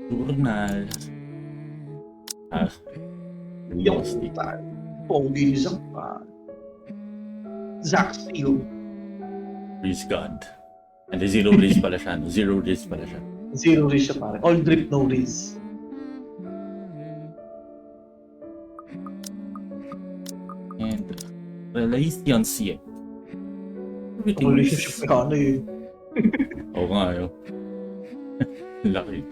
Journal. Ah, Yung realistic. pogi ni Zach. Zach Steele. Praise God. And zero risk pala siya. No? Zero risk pala siya. Zero risk siya pare. All drip, no risk. And relationship. Everything Relationship is... ka ano eh. Oo nga yun. Laki.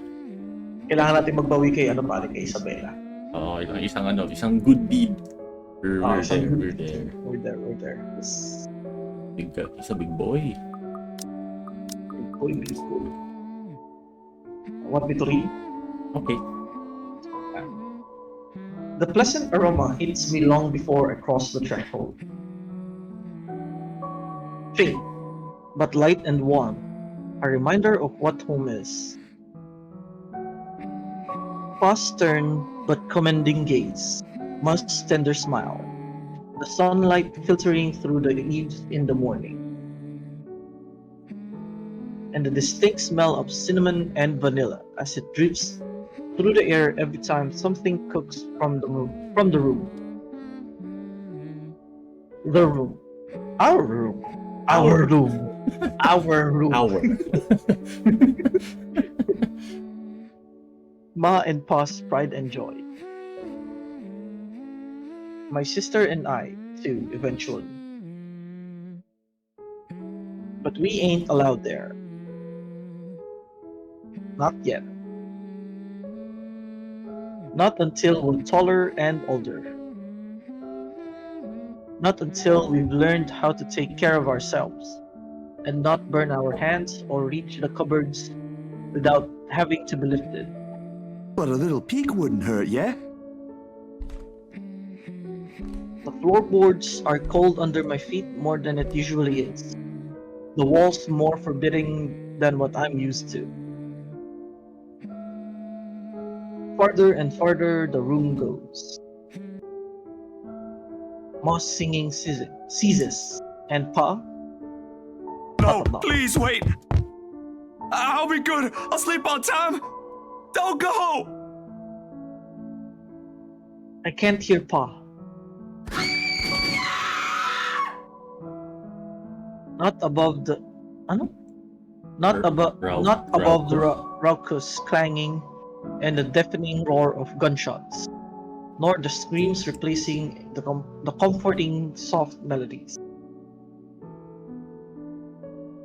Kailangan natin magbawi kay ano pare, kay Isabela. Oo, isang good deed. We're there. We're there. Yes. He's a big boy. Big boy. Want me to read? Okay. The pleasant aroma hits me long before I cross the threshold. Faint, but light and warm, a reminder of what home is. Pa's stern but commending gaze, Musk's tender smile, the sunlight filtering through the eaves in the morning, and the distinct smell of cinnamon and vanilla as it drifts through the air every time something cooks from the room. The room. Our room. Our room. Our room. Our. Ma and Pa's pride and joy. My sister and I, too, eventually. But we ain't allowed there. Not yet. Not until we're taller and older. Not until we've learned how to take care of ourselves and not burn our hands or reach the cupboards without having to be lifted. But a little peek wouldn't hurt, yeah? The floorboards are cold under my feet more than it usually is. The walls more forbidding than what I'm used to. Farther and farther the room goes. Moss singing ceases, and Pa. No, please wait. I'll be good. I'll sleep on time. Don't go. I can't hear Pa. Not above the Not above the raucous clanging and the deafening roar of gunshots, nor the screams replacing the comforting soft melodies.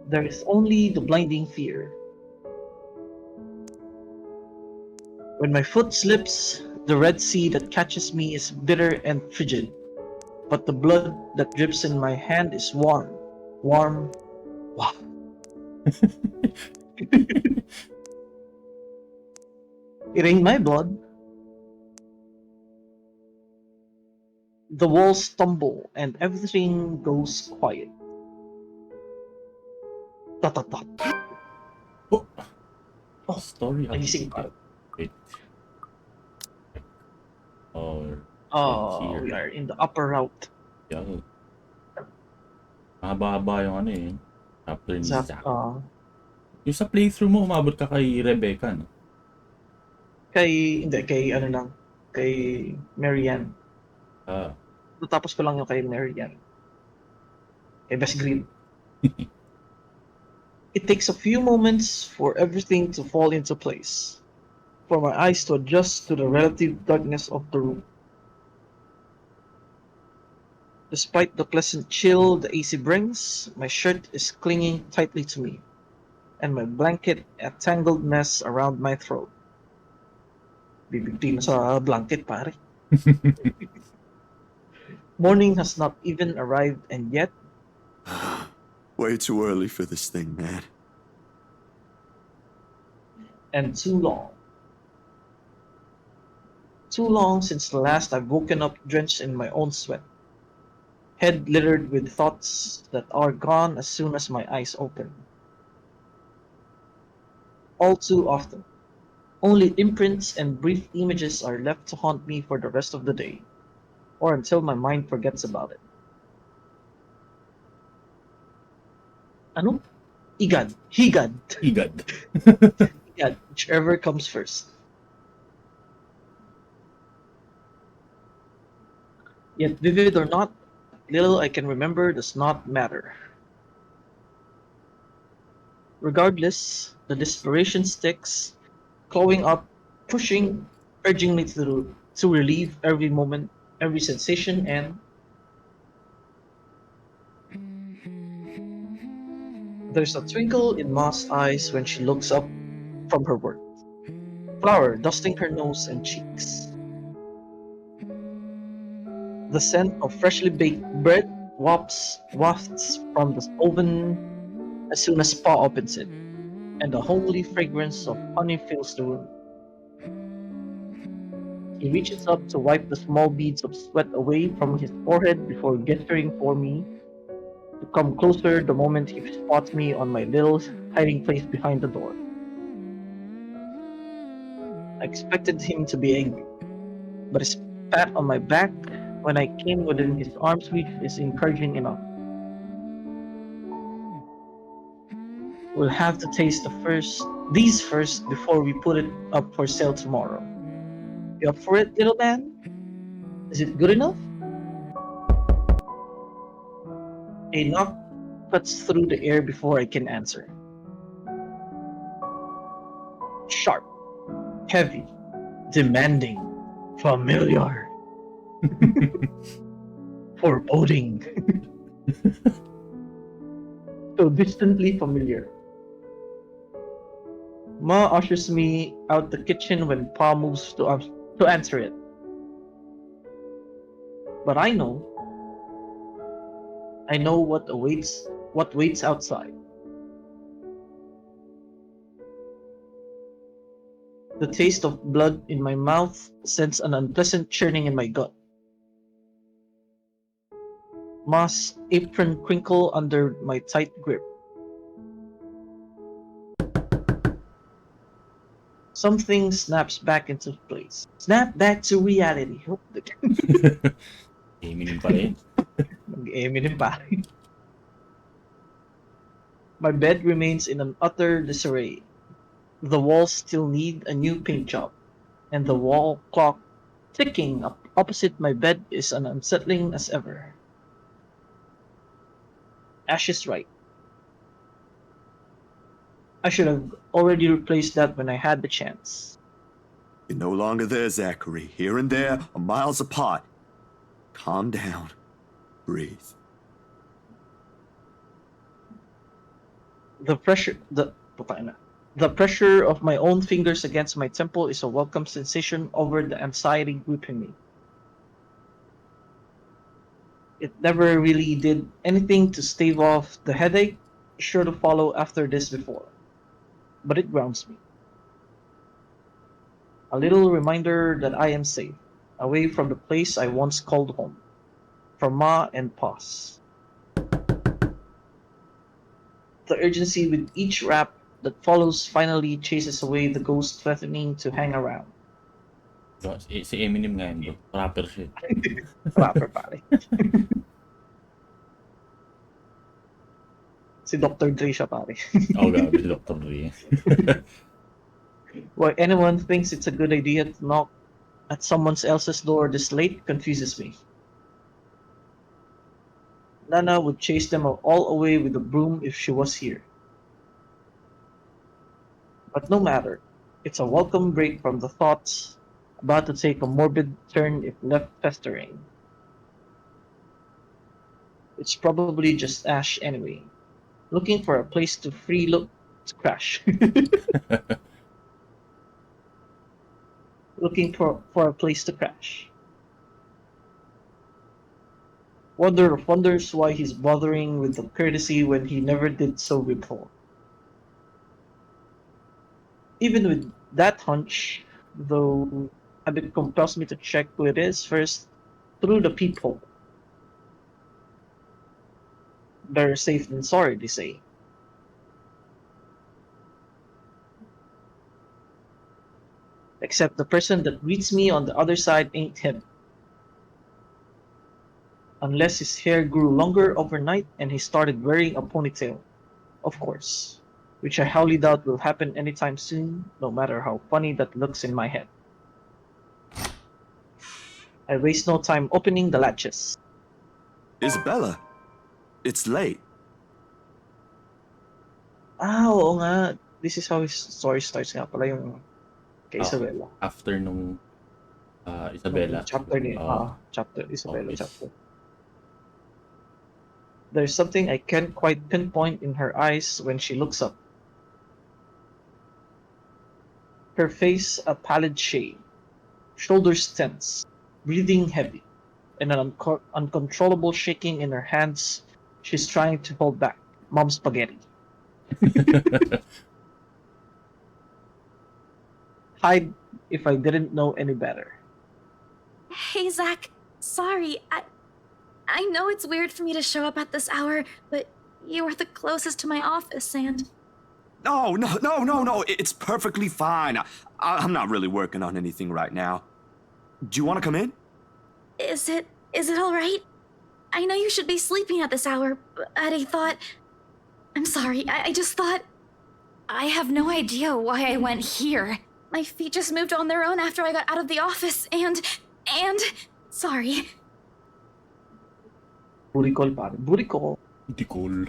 There is only the blinding fear. When my foot slips, the Red Sea that catches me is bitter and frigid, but the blood that drips in my hand is warm. Wow. It ain't my blood. The walls tumble and everything goes quiet. Dot dot dot. Oh, story Nagising pa. Wait. We are in the upper route. Yeah. Mahaba-haba yung ano eh. Chapter ni Zach. Yung sa playthrough mo, umabot ka kay Rebecca, no? Kay Marianne. Natapos ko lang yung kay Marianne. Kay Best Green. It takes a few moments for everything to fall into place, for my eyes to adjust to the relative darkness of the room. Despite the pleasant chill the AC brings, my shirt is clinging tightly to me, and my blanket a tangled mess around my throat. Bibigti na sa blanket, pare. Morning has not even arrived, and yet... Way too early for this thing, man. And too long. Too long since the last I've woken up drenched in my own sweat. Head littered with thoughts that are gone as soon as my eyes open. All too often. Only imprints and brief images are left to haunt me for the rest of the day, or until my mind forgets about it. Ano? Igad. Higad. Igad. Igad. Whichever comes first. Yet vivid or not, little I can remember does not matter. Regardless, the desperation sticks, clawing up, pushing, urging me to relieve every moment, every sensation, and there's a twinkle in Ma's eyes when she looks up from her work. Flour dusting her nose and cheeks. The scent of freshly baked bread wafts from the oven as soon as Pa opens it, and the homely fragrance of honey fills the room. He reaches up to wipe the small beads of sweat away from his forehead before gesturing for me to come closer the moment he spots me on my little hiding place behind the door. I expected him to be angry, but his pat on my back when I came within his arm's reach is encouraging enough. We'll have to taste these first before we put it up for sale tomorrow. You up for it, little man? Is it good enough? A knock cuts through the air before I can answer. Sharp, heavy, demanding, familiar, foreboding, so distantly familiar. Ma ushers me out the kitchen when Pa moves to answer it. But I know what waits outside. The taste of blood in my mouth sends an unpleasant churning in my gut. Ma's apron crinkle under my tight grip. Something snaps back into place. Snap back to reality. Eminem pa rin. Mag-Eminem pa. My bed remains in an utter disarray. The walls still need a new paint job, and the wall clock ticking up opposite my bed is as unsettling as ever. Ash is right. I should have already replaced that when I had the chance. You're no longer there, Zachary. Here and there are miles apart. Calm down. Breathe. The pressure of my own fingers against my temple is a welcome sensation over the anxiety gripping me. It never really did anything to stave off the headache sure to follow after this before, but it grounds me. A little reminder that I am safe, away from the place I once called home, from Ma and Pa's. The urgency with each rap that follows finally chases away the ghost threatening to hang around. Si Eminem nga yun, bro. Rapper siya. Rapper pare. Si Dr. Dre siya pare. Oh, grabe si Dr. Dre. Why anyone thinks it's a good idea to knock at someone else's door this late confuses me. Nana would chase them all away with a broom if she was here. But no matter, it's a welcome break from the thoughts about to take a morbid turn if left festering. It's probably just Ash anyway, looking for a place to crash. Looking for a place to crash. Wonder of wonders why he's bothering with the courtesy when he never did so before. Even with that hunch, though, habit compels me to check who it is first through the peephole. Better safe than sorry, they say. Except the person that greets me on the other side ain't him. Unless his hair grew longer overnight and he started wearing a ponytail. of course, which I highly doubt will happen anytime soon, no matter how funny that looks in my head. I waste no time opening the latches. Isabella, it's late. Oo nga. This is how his story starts nga pala yung kay Ah, Isabella. after nung Nung Isabella. chapter ni, Oo. chapter, Isabella Okay. chapter. There's something I can't quite pinpoint in her eyes when she looks up. Her face a pallid shade, shoulders tense, breathing heavy, and an uncontrollable shaking in her hands she's trying to hold back. Mom spaghetti. Hide if I didn't know any better. Hey, Zach. Sorry, I know it's weird for me to show up at this hour, but you are the closest to my office, and No. It's perfectly fine. I'm not really working on anything right now. Do you want to come in? is it all right? I know you should be sleeping at this hour, but I thought. I'm sorry. I just thought. I have no idea why I went here. My feet just moved on their own after I got out of the office, and sorry. Buricol pare. Buricol. Hindi cool.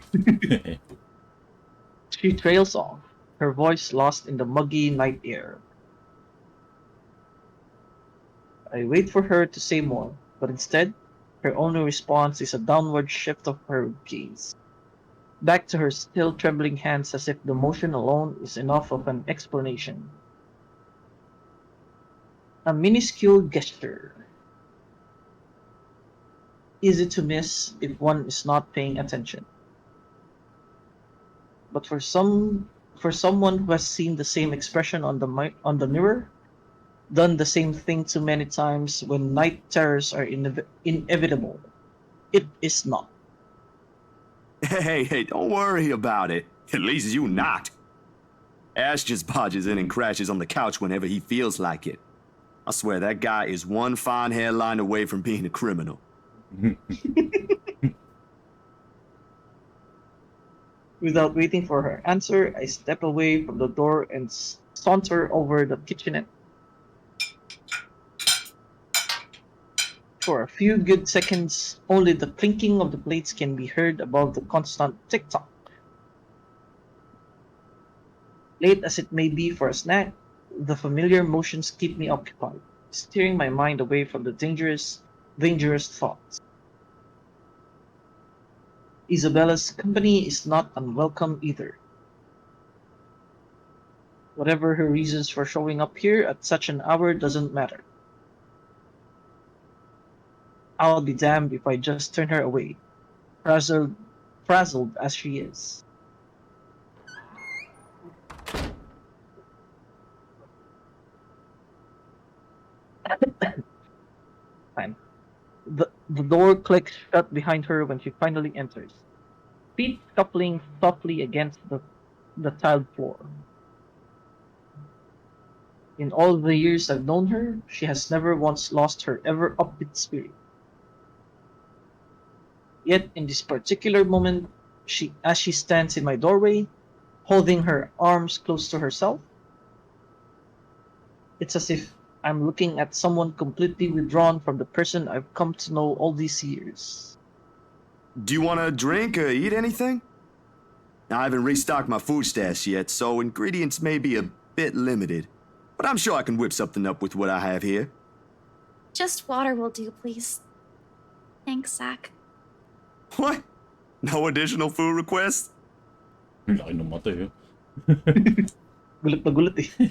She trails off, her voice lost in the muggy night air. I wait for her to say more, but instead, her only response is a downward shift of her gaze, back to her still trembling hands as if the motion alone is enough of an explanation. A minuscule gesture, easy to miss if one is not paying attention. But for someone who has seen the same expression on on the mirror, done the same thing too many times when night terrors are inevitable, it is not. Hey, don't worry about it. At least you not. Ash just barges in and crashes on the couch whenever he feels like it. I swear that guy is one fine hairline away from being a criminal. Without waiting for her answer, I step away from the door and saunter over the kitchenette. For a few good seconds, only the clinking of the plates can be heard above the constant tick tock. Late as it may be for a snack, the familiar motions keep me occupied, steering my mind away from the dangerous thoughts. Isabella's company is not unwelcome either. Whatever her reasons for showing up here at such an hour doesn't matter. I'll be damned if I just turn her away, frazzled, frazzled as she is. Fine. The door clicks shut behind her when she finally enters, feet scuffling softly against the tiled floor. In all the years I've known her, she has never once lost her ever upbeat spirit. Yet in this particular moment, as she stands in my doorway, holding her arms close to herself, it's as if I'm looking at someone completely withdrawn from the person I've come to know all these years. Do you want to drink or eat anything? I haven't restocked my food stash yet, so ingredients may be a bit limited. But I'm sure I can whip something up with what I have here. Just water will do, please. Thanks, Zach. What? No additional food requests? Laki ng mata eh. Gulat na gulat eh.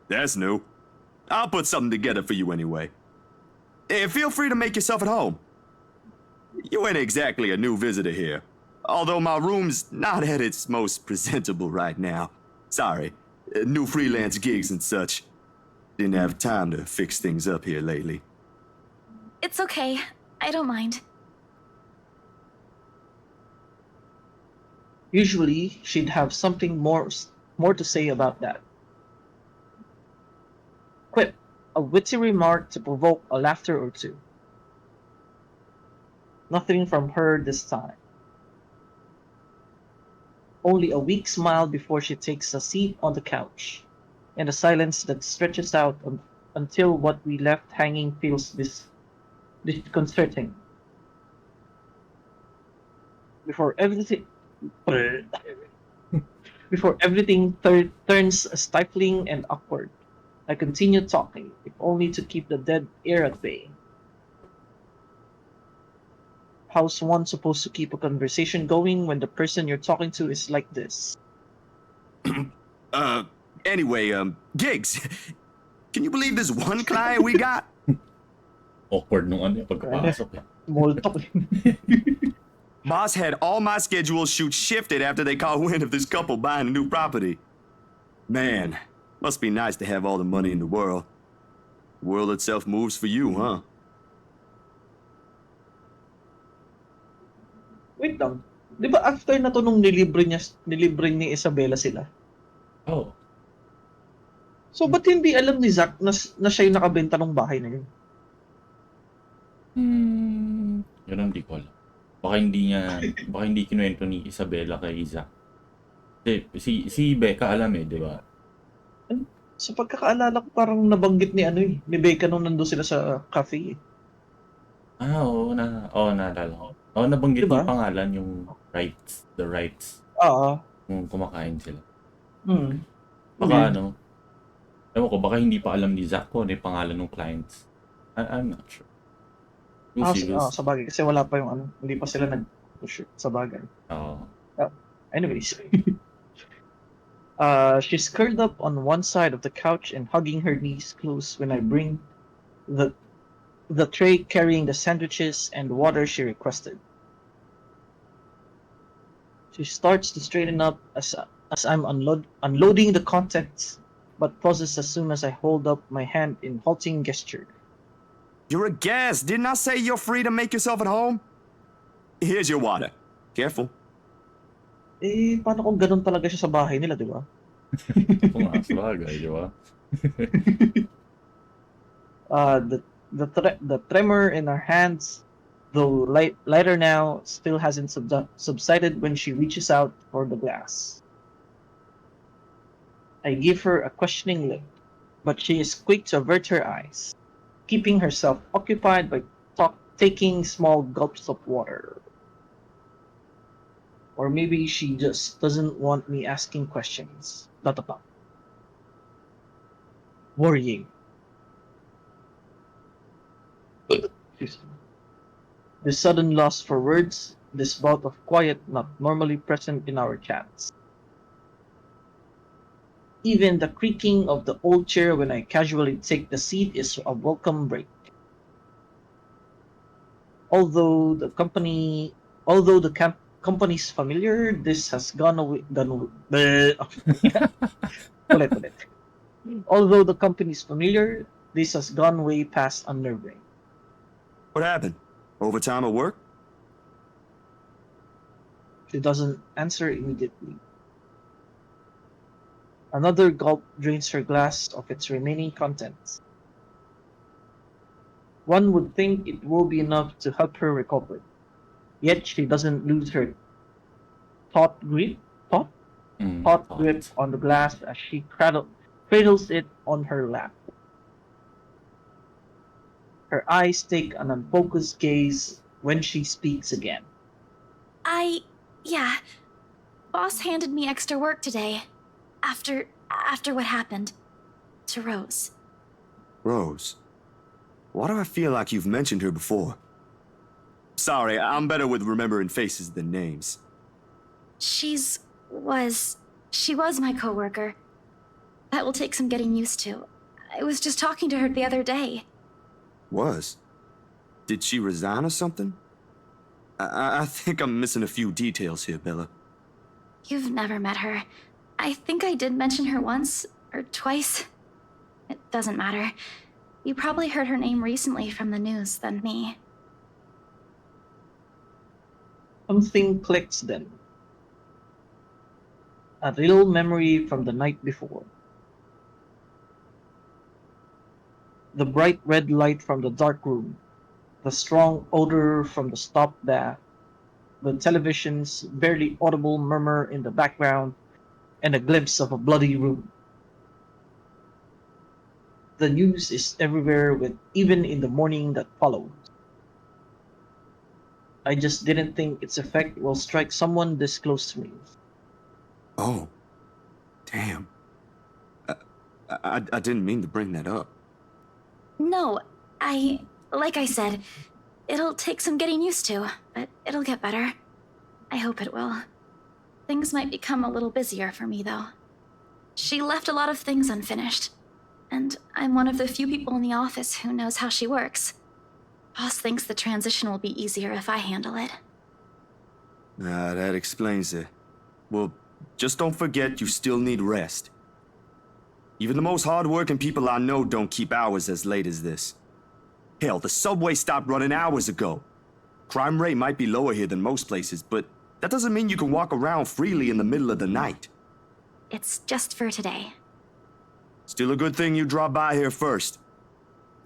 That's new. I'll put something together for you anyway. Feel free to make yourself at home. You ain't exactly a new visitor here. Although my room's not at its most presentable right now. Sorry. New freelance gigs and such. Didn't have time to fix things up here lately. It's okay. I don't mind. Usually, she'd have something more to say about that. Quip, a witty remark to provoke a laughter or two. Nothing from her this time. only a weak smile before she takes a seat on the couch, and a silence that stretches out until what we left hanging feels disconcerting. Before everything, before everything turns stifling and awkward, I continue talking, if only to keep the dead air at bay. How's one supposed to keep a conversation going when the person you're talking to is like this? Uh, anyway, Gigs, can you believe this one client we got? Awkward nung ano, pagkapasok eh. Small talk. Boss had all my schedule shoots shifted after they caught wind of this couple buying a new property. Man, must be nice to have all the money in the world. The world itself moves for you, huh? Wait lang. Di ba after na to nung nilibre ni Isabela sila? Oh. So, ba't hindi alam ni Zach na siya yung nakabenta ng bahay na yun? Yun ang di ko alam. Baka hindi kinuwento ni Isabela kay Isaac. Si Becca alam eh, di ba? Sa pagkakaalala ko, parang nabanggit ni Becca nung nandun sila sa cafe. Naalala ko. Nabanggit Diba? yung pangalan, yung the rights, Oo. kung kumakain sila. Okay. Baka ewan ko, baka hindi pa alam ni Zach ko ano yung pangalan ng clients. I'm not sure. We'll see. Sa bagay. Kasi wala pa yung hindi pa sila nag-push sa bagay. Oo. Anyways. She's curled up on one side of the couch and hugging her knees close when I bring the tray carrying the sandwiches and water she requested. She starts to straighten up as I'm unloading the contents, but pauses as soon as I hold up my hand in halting gesture. You're a guest. Didn't I say you're free to make yourself at home? Here's your water. Careful. Paano kung ganun talaga siya sa bahay nila, di ba? Kung nga, sabagay, di ba? The tremor in her hands, though lighter now, still hasn't subsided when she reaches out for the glass. I give her a questioning look, but she is quick to avert her eyes, keeping herself occupied by taking small gulps of water. Or maybe she just doesn't want me asking questions. Worrying. Excuse me. This sudden loss for words, this bout of quiet not normally present in our chats. Even the creaking of the old chair when I casually take the seat is a welcome break. Although the company's familiar, this has gone away. Ulit. Although the company's familiar, this has gone way past unnerving. What happened? Overtime at work? She doesn't answer immediately. Another gulp drains her glass of its remaining contents. One would think it will be enough to help her recover. Yet she doesn't lose her taut grip on the glass as she cradles it on her lap. Her eyes take an unfocused gaze when she speaks again. Yeah. Boss handed me extra work today. After what happened to Rose. Rose. Why do I feel like you've mentioned her before? Sorry, I'm better with remembering faces than names. She was my coworker. That will take some getting used to. I was just talking to her the other day. Was? Did she resign or something? I think I'm missing a few details here, Bella. You've never met her. I think I did mention her once or twice. It doesn't matter. You probably heard her name recently from the news than me. Something clicks then. A real memory from the night before. The bright red light from the dark room, the strong odor from the stop bath, the television's barely audible murmur in the background, and a glimpse of a bloody room. The news is everywhere, with even in the morning that follows. I just didn't think its effect will strike someone this close to me. Oh, damn. I didn't mean to bring that up. No, like I said, it'll take some getting used to, but it'll get better. I hope it will. Things might become a little busier for me, though. She left a lot of things unfinished, and I'm one of the few people in the office who knows how she works. Boss thinks the transition will be easier if I handle it. That explains it. Well, just don't forget you still need rest. Even the most hard-working people I know don't keep hours as late as this. Hell, the subway stopped running hours ago. Crime rate might be lower here than most places, but that doesn't mean you can walk around freely in the middle of the night. It's just for today. Still a good thing you dropped by here first.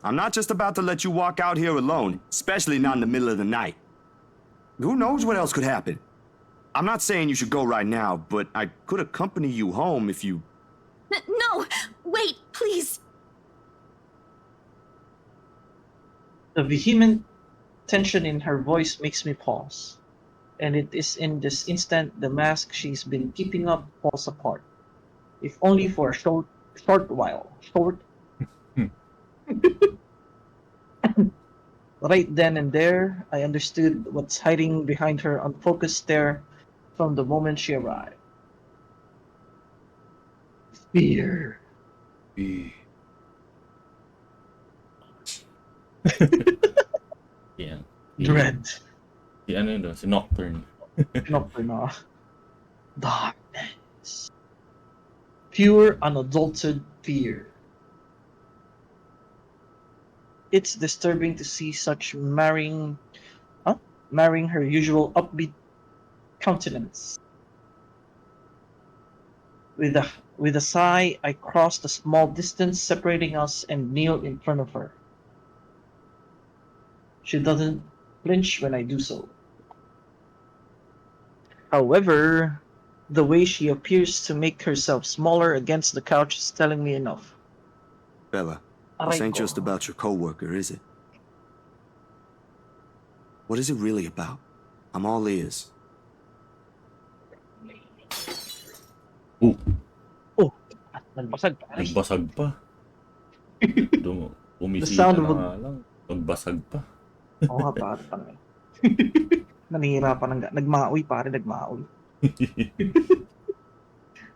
I'm not just about to let you walk out here alone, especially not in the middle of the night. Who knows what else could happen? I'm not saying you should go right now, but I could accompany you home if you... No! Wait, please! The vehement tension in her voice makes me pause, and it is in this instant the mask she's been keeping up falls apart, if only for a short while. Right then and there, I understood what's hiding behind her unfocused stare from the moment she arrived. Fear. Yeah. Dread. Si ano yun doon? Si Nocturne. Nocturne. Darkness. Pure, unadulterated fear. It's disturbing to see such marrying her usual upbeat countenance. With a sigh, I crossed the small distance separating us and kneel in front of her. She doesn't flinch when I do so. However, the way she appears to make herself smaller against the couch is telling me enough. Bella, this ain't Aray ko. just about your coworker, is it? What is it really about? I'm all ears. Oh, Oh, nagbasag pa. Ay, nagbasag pa. The Bumisita sound na of a- nga lang. Nagbasag pa. Oo nga, pare. Pare. Nanihirapan ng nagmaoy, pare, nagmaoy.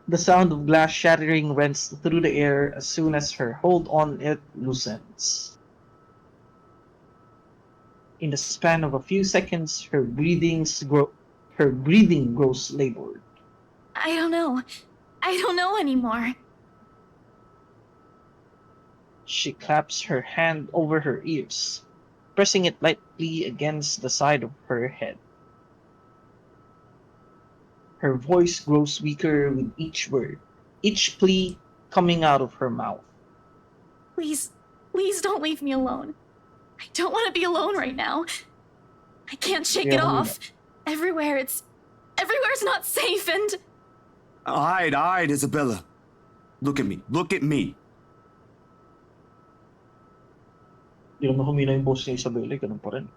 The sound of glass shattering rents through the air as soon as her hold on it loosens. In the span of a few seconds, her breathing grows labored. I don't know. I don't know anymore. She claps her hand over her ears, pressing it lightly against the side of her head. Her voice grows weaker with each word, each plea coming out of her mouth. Please, please don't leave me alone. I don't want to be alone right now. I can't shake it Yeah, off. Everywhere's not safe and... All right, Isabella. Look at me. Hindi naman humina yung boss ni Isabela, ganun pa rin.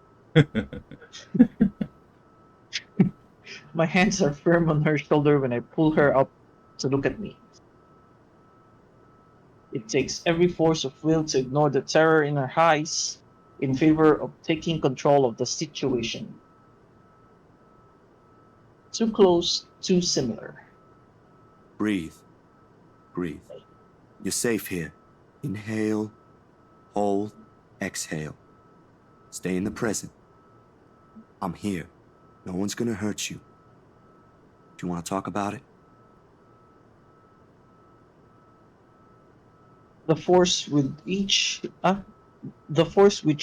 My hands are firm on her shoulder when I pull her up to look at me. It takes every force of will to ignore the terror in her eyes in favor of taking control of the situation. Too close, too similar. Breathe. You're safe here. Inhale, hold, exhale. Stay in the present. I'm here. No one's gonna hurt you. Do you want to talk about it? The force with which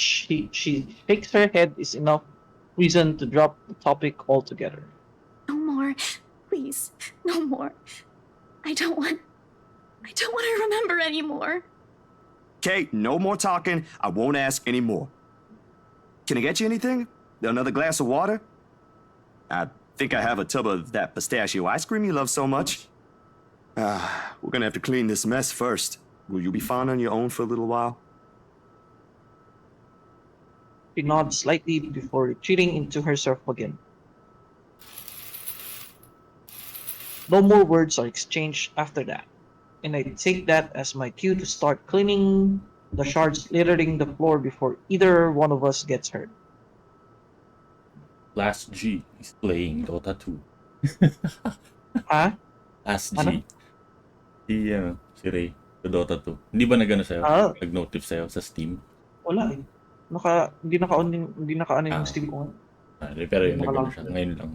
she shakes her head is enough reason to drop the topic altogether. No more. Please, no more. I don't want to remember anymore. Kate, no more talking. I won't ask any more. Can I get you anything? Another glass of water? I think I have a tub of that pistachio ice cream you love so much. We're gonna have to clean this mess first. Will you be fine on your own for a little while? She nods slightly before retreating into herself again. No more words are exchanged after that, and I take that as my cue to start cleaning the shards littering the floor before either one of us gets hurt. Last G is playing Dota 2. Ha? Last Ano? G. Si Ray, sa Dota 2. Hindi ba nag-ano sa'yo? Ah, Nag-notif sa'yo sa Steam? wala eh. Hindi naka-on yung Ah, Steam ko. pero Hindi yung nag-ano siya. naka-lock. Ngayon lang.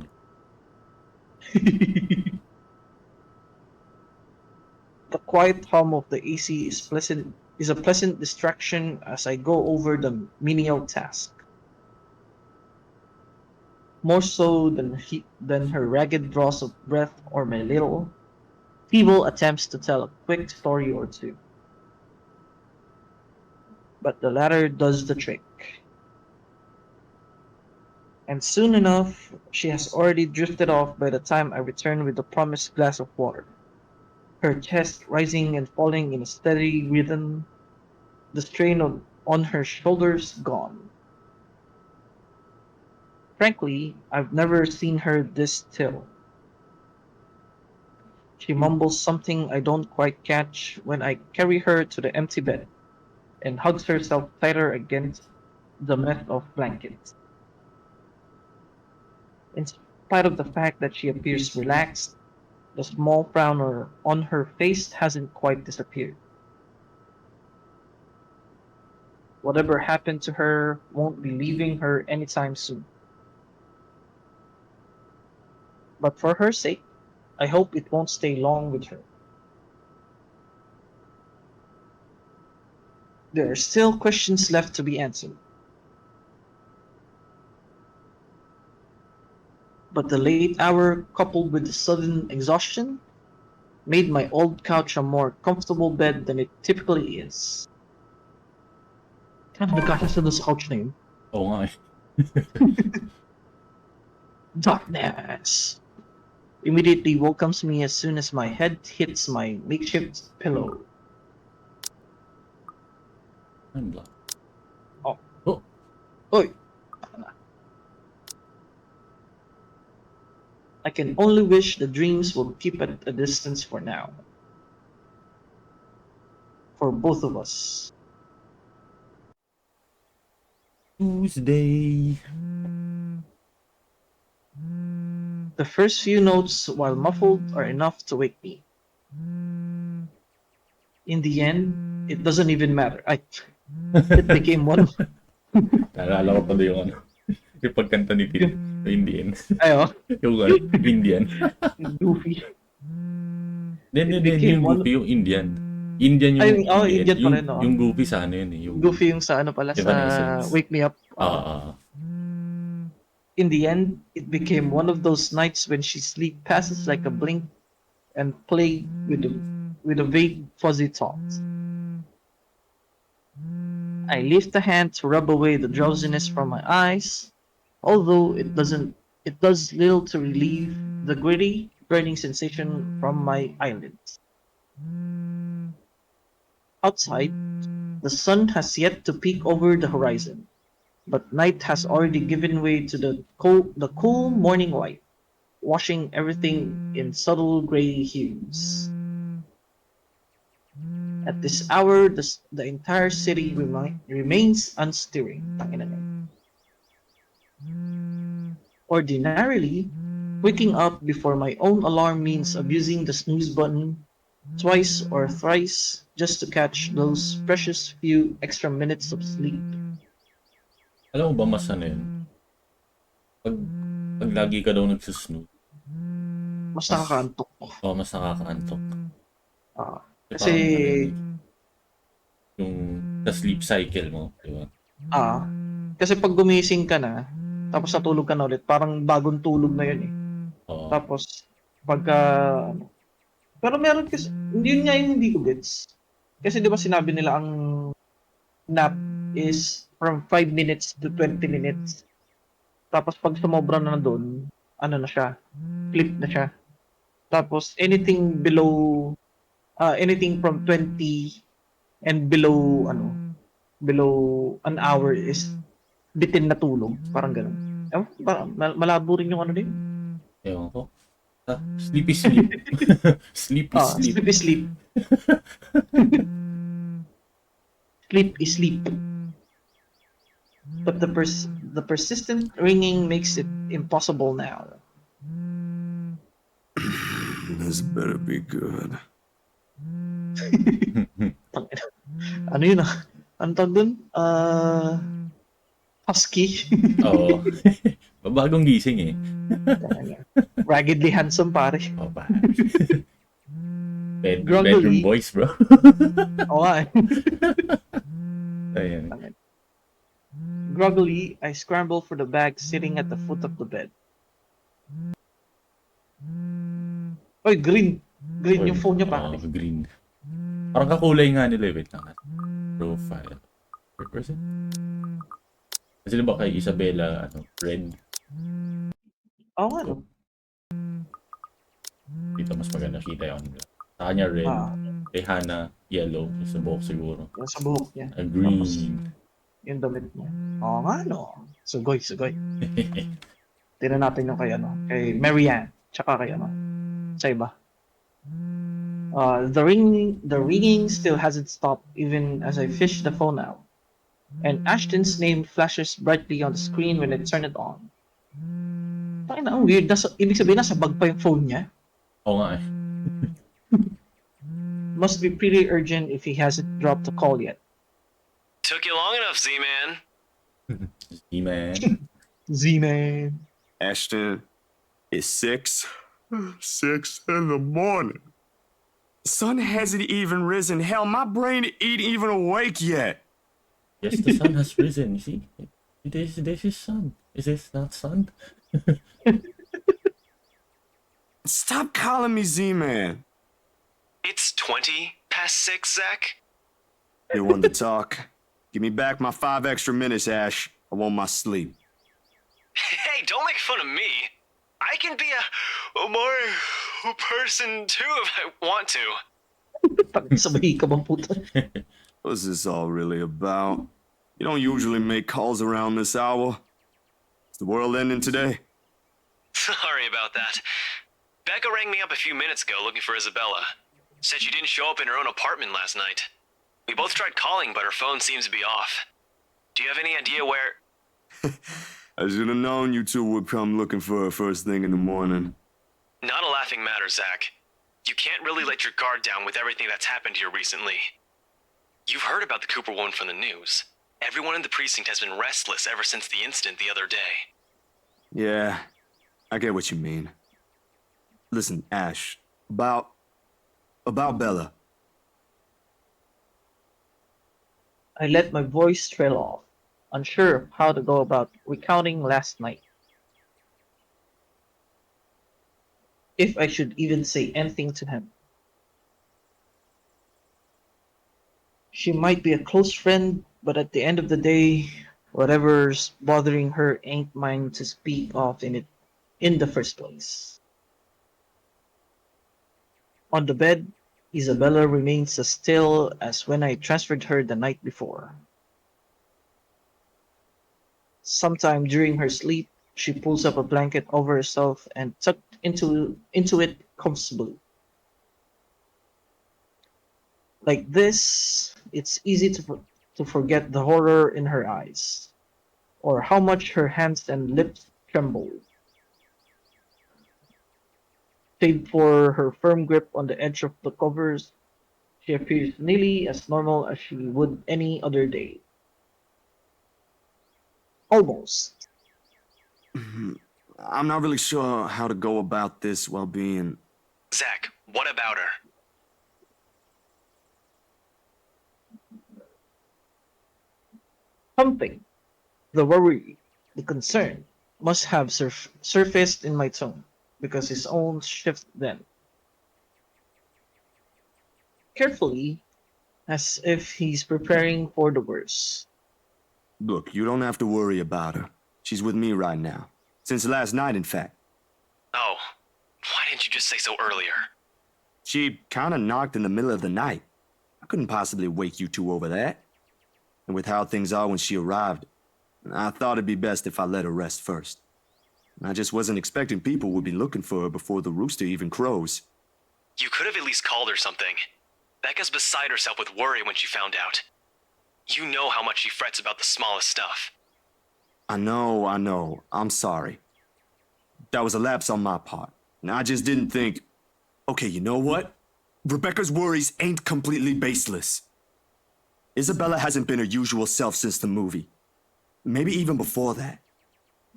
The quiet hum of the AC is a pleasant distraction as I go over the menial task. More so than her ragged draws of breath or my little, feeble attempts to tell a quick story or two. But the latter does the trick. And soon enough, she has already drifted off by the time I return with the promised glass of water. Her chest rising and falling in a steady rhythm, the on her shoulders gone. Frankly, I've never seen her this still. She mumbles something I don't quite catch when I carry her to the empty bed and hugs herself tighter against the mess of blankets. In spite of the fact that she appears relaxed, the small frown on her face hasn't quite disappeared. Whatever happened to her won't be leaving her anytime soon. But for her sake, I hope it won't stay long with her. There are still questions left to be answered. But the late hour, coupled with the sudden exhaustion, made my old couch a more comfortable bed than it typically is. Ano nagkasya doon sa couch na yun? Oo nga eh. Darkness immediately welcomes me as soon as my head hits my makeshift pillow. Ano ba? Oh. Oh, Oy! I can only wish the dreams will keep at a distance for now. For both of us. Tuesday. The first few notes, while muffled, are enough to wake me. In the end, it doesn't even matter. It became one of... Naalala ko pa yung ano. Yung pagkanta ni Tin. Yung Indian. Ayo, Yung ano, Indian. goofy. Hindi, became yung one Goofy, yung Indian. Indian yung Indian pa rin, yung Goofy sa ano yun eh. Yung Goofy yung sa ano pala, sa Evanescence. Wake Me Up. Ah, In the end, it became one of those nights when she sleep passes like a blink and plagued with a vague, fuzzy thought. I lift a hand to rub away the drowsiness from my eyes, although it does little to relieve the gritty, burning sensation from my eyelids. Outside, the sun has yet to peek over the horizon, but night has already given way to the cool morning light, washing everything in subtle gray hues. At this hour, the entire city remains unstirring. Tangina na. Ordinarily, waking up before my own alarm means abusing the snooze button twice or thrice just to catch those precious few extra minutes of sleep. alam mo ba mas ano yun? Pag, pag lagi ka daw nagsusnooze, Mas nakakaantok. mas nakakaantok. Kasi, Parang ano yun, yung the sleep cycle mo, di ba? kasi pag gumising ka na, tapos natulog ka na ulit, parang bagong tulog na yun eh. Oo. Tapos, pagka, pero meron kasi, yun nga yung hindi ko gets. Kasi di ba sinabi nila ang nap is from 5 minutes to 20 minutes. Tapos pag sumobra na doon, ano na siya, flip na siya. Tapos anything from 20 and below an hour is bitin na tulog, parang ganun. Ewan ko, malabo rin yung ano din. Ewan ko. Sleepy sleep. Sleepy sleep. Sleep is sleep. Sleep is sleep. But the persistent ringing makes it impossible now. This better be good. Ano yun ah? Ano tawag dun? Husky. Oo. Bagong gising eh. Raggedly handsome, pare. Oh, pare. Grumbly. Bedroom boys, bro. Oo nga eh. Ayan. Groggily, I scramble for the bag sitting at the foot of the bed. Oy, green. Green yung phone niya, pare. Oh, green. Parang kakulay nga nila. Wait lang. Profile. Where's it? Kasi ba kay Isabella, red? Oo nga, no? Dito mas maganda kita yun. Sa kanya red. Ah. Kay Hana, yellow. Sa buhok siguro. Yung sa buhok niya. Green. Tapos, yung damit niya. Oo nga, no? Sugoy. Tignan natin yung kay Marianne. Tsaka kay sa iba. The ringing still hasn't stopped even as I fish the phone out. And Ashton's name flashes brightly on the screen when I turn it on. Bakit na, ang weird. Ibig sabihin, nasa bag pa yung phone niya. Oo nga eh. Must be pretty urgent if he hasn't dropped a call yet. Took you long enough, Z-Man. Z-Man. Z-Man. Ashton, it's 6 in the morning. The sun hasn't even risen. Hell, my brain ain't even awake yet. Yes, the sun has risen. You see? This is sun. Is this not sun? Stop calling me Z-Man. It's 20 past 6, Zach. You want to talk? Give me back my 5 extra minutes, Ash. I want my sleep. Hey, don't make fun of me. I can be a more person too if I want to. Sabihin ka bang puta? What's this all really about? You don't usually make calls around this hour. Is the world ending today? Sorry about that. Becca rang me up a few minutes ago looking for Isabella. Said she didn't show up in her own apartment last night. We both tried calling, but her phone seems to be off. Do you have any idea where... I should have known you two would come looking for her first thing in the morning. Not a laughing matter, Zach. You can't really let your guard down with everything that's happened here recently. You've heard about the Cooper woman from the news. Everyone in the precinct has been restless ever since the incident the other day. Yeah, I get what you mean. Listen, Ash, about Bella. I let my voice trail off, unsure of how to go about recounting last night. If I should even say anything to him. She might be a close friend, but at the end of the day, whatever's bothering her ain't mine to speak of in the first place. On the bed, Isabella remains as still as when I transferred her the night before. Sometime during her sleep, she pulls up a blanket over herself and tucked into it comfortably. Like this, it's easy to forget the horror in her eyes, or how much her hands and lips tremble. Save for her firm grip on the edge of the covers, she appears nearly as normal as she would any other day. Almost. I'm not really sure how to go about this while being... Zach, what about her? Something, the worry, the concern, must have surfaced in my tone, because his own shifted then. Carefully, as if he's preparing for the worst. Look, you don't have to worry about her. She's with me right now. Since last night, in fact. Oh, why didn't you just say so earlier? She kinda knocked in the middle of the night. I couldn't possibly wake you two over that. And with how things are when she arrived, I thought it'd be best if I let her rest first. I just wasn't expecting people would be looking for her before the rooster even crows. You could have at least called her something. Becca's beside herself with worry when she found out. You know how much she frets about the smallest stuff. I know. I'm sorry. That was a lapse on my part. And I just didn't think... Okay, you know what? Rebecca's worries ain't completely baseless. Isabella hasn't been her usual self since the movie. Maybe even before that.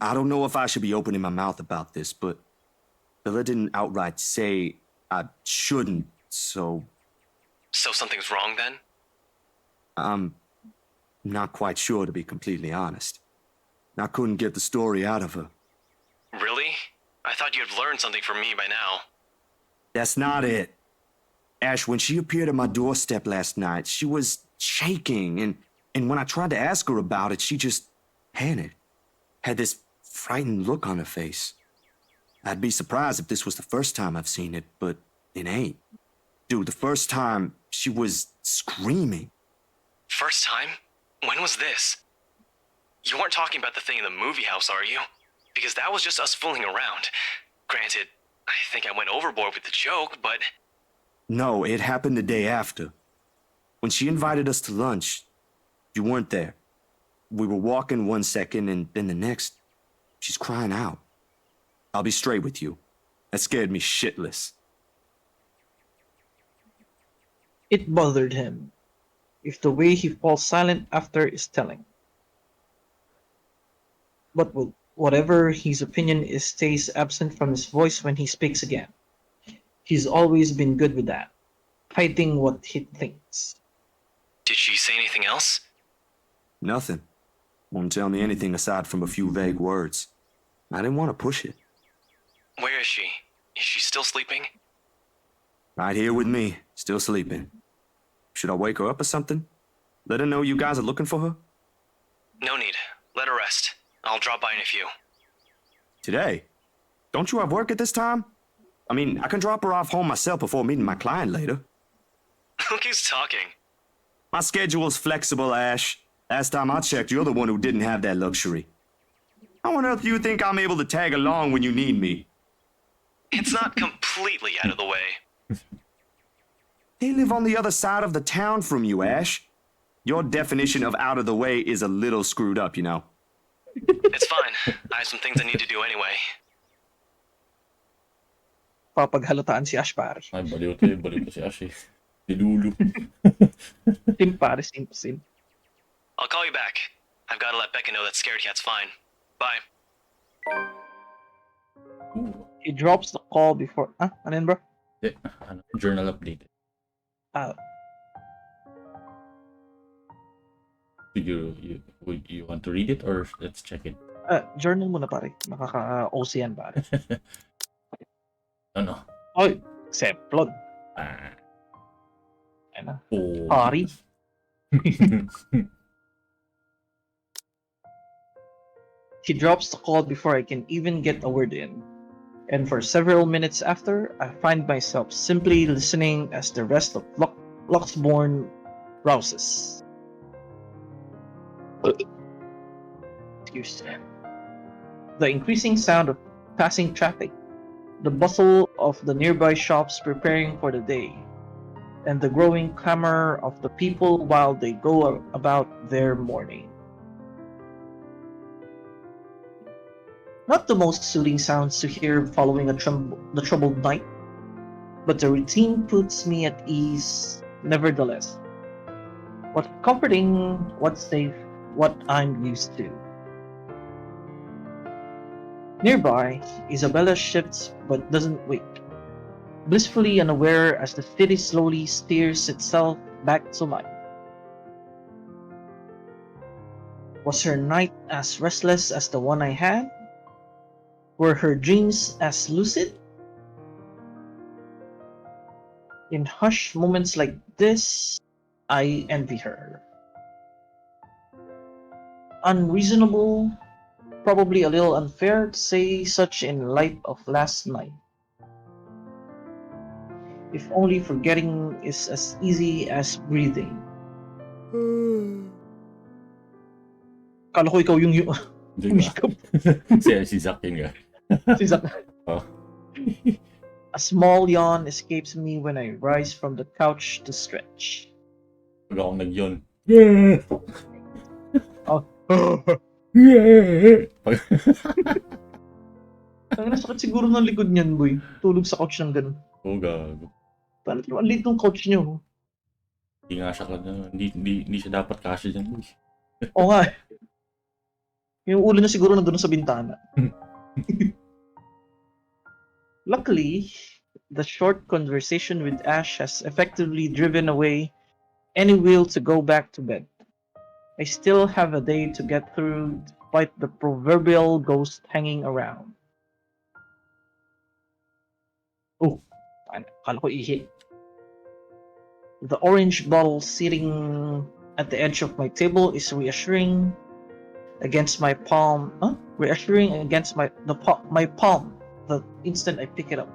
I don't know if I should be opening my mouth about this, but Bella didn't outright say I shouldn't, so... So something's wrong then? I'm not quite sure, to be completely honest. I couldn't get the story out of her. Really? I thought you'd learned something from me by now. That's not it. Ash, when she appeared at my doorstep last night, she was shaking, and when I tried to ask her about it, she just panicked. Had this frightened look on her face. I'd be surprised if this was the first time I've seen it, but it ain't. Dude, the first time, she was screaming. First time? When was this? You weren't talking about the thing in the movie house, are you? Because that was just us fooling around. Granted, I think I went overboard with the joke, but... No, it happened the day after. When she invited us to lunch, you weren't there. We were walking one second, and then the next, she's crying out. I'll be straight with you. That scared me shitless. It bothered him, if the way he falls silent after is telling. But whatever his opinion is, stays absent from his voice when he speaks again. He's always been good with that, hiding what he thinks. Did she say anything else? Nothing. Won't tell me anything aside from a few vague words. I didn't want to push it. Where is she? Is she still sleeping? Right here with me, still sleeping. Should I wake her up or something? Let her know you guys are looking for her? No need. Let her rest. I'll drop by in a few. Today? Don't you have work at this time? I mean, I can drop her off home myself before meeting my client later. Look who's talking. My schedule's flexible, Ash. Last time I checked, you're the one who didn't have that luxury. How on earth do you think I'm able to tag along when you need me? It's not completely out of the way. They live on the other side of the town from you, Ash. Your definition of out of the way is a little screwed up, you know. It's fine. I have some things I need to do anyway. Papaghalataan si Ash, pare. Ay, baliw to si Ash eh. Si Lulu. Sim, pare, sim. I'll call you back. I've got to let Becca know that Scared Cat's fine. Bye. Ooh. He drops the call before... ano yun, bro? Ano, journal update. Ah, Do you want to read it or let's check it? journal muna, pare. Nakaka-OC yan, pare. Ano? Oy, Seplon. Ah. Ano? Oh. Pari. He drops the call before I can even get a word in. And for several minutes after, I find myself simply listening as the rest of Luxborn rouses. Excuse me. The increasing sound of passing traffic, the bustle of the nearby shops preparing for the day, and the growing clamor of the people while they go about their morning. Not the most soothing sounds to hear following the troubled night, but the routine puts me at ease nevertheless. What's comforting, what's safe, what I'm used to. Nearby, Isabella shifts but doesn't wake, blissfully unaware as the city slowly steers itself back to life. Was her night as restless as the one I had? Were her dreams as lucid? In hushed moments like this, I envy her. Unreasonable, probably a little unfair to say such in light of last night. If only forgetting is as easy as breathing. Kala ko ikaw yung Di ba? umikap. Si Zach yun nga. Si Zach. Oh. A small yawn escapes me when I rise from the couch to stretch. Pag ako nag-yawn. Oh. Ang nasakit siguro ng likod niyan, boy. Tulog sa couch ng ganun. Oh, gago. Paano ang lit ng couch niyo? Hindi nga siya hindi siya dapat kasya dyan. Oo nga. Yung ulo na siguro nandun sa bintana. Luckily, the short conversation with Ash has effectively driven away any will to go back to bed. I still have a day to get through despite the proverbial ghost hanging around. Oh, kala ko ihi. The orange bottle sitting at the edge of my table is reassuring against my palm. Reassuring against my palm the instant I pick it up.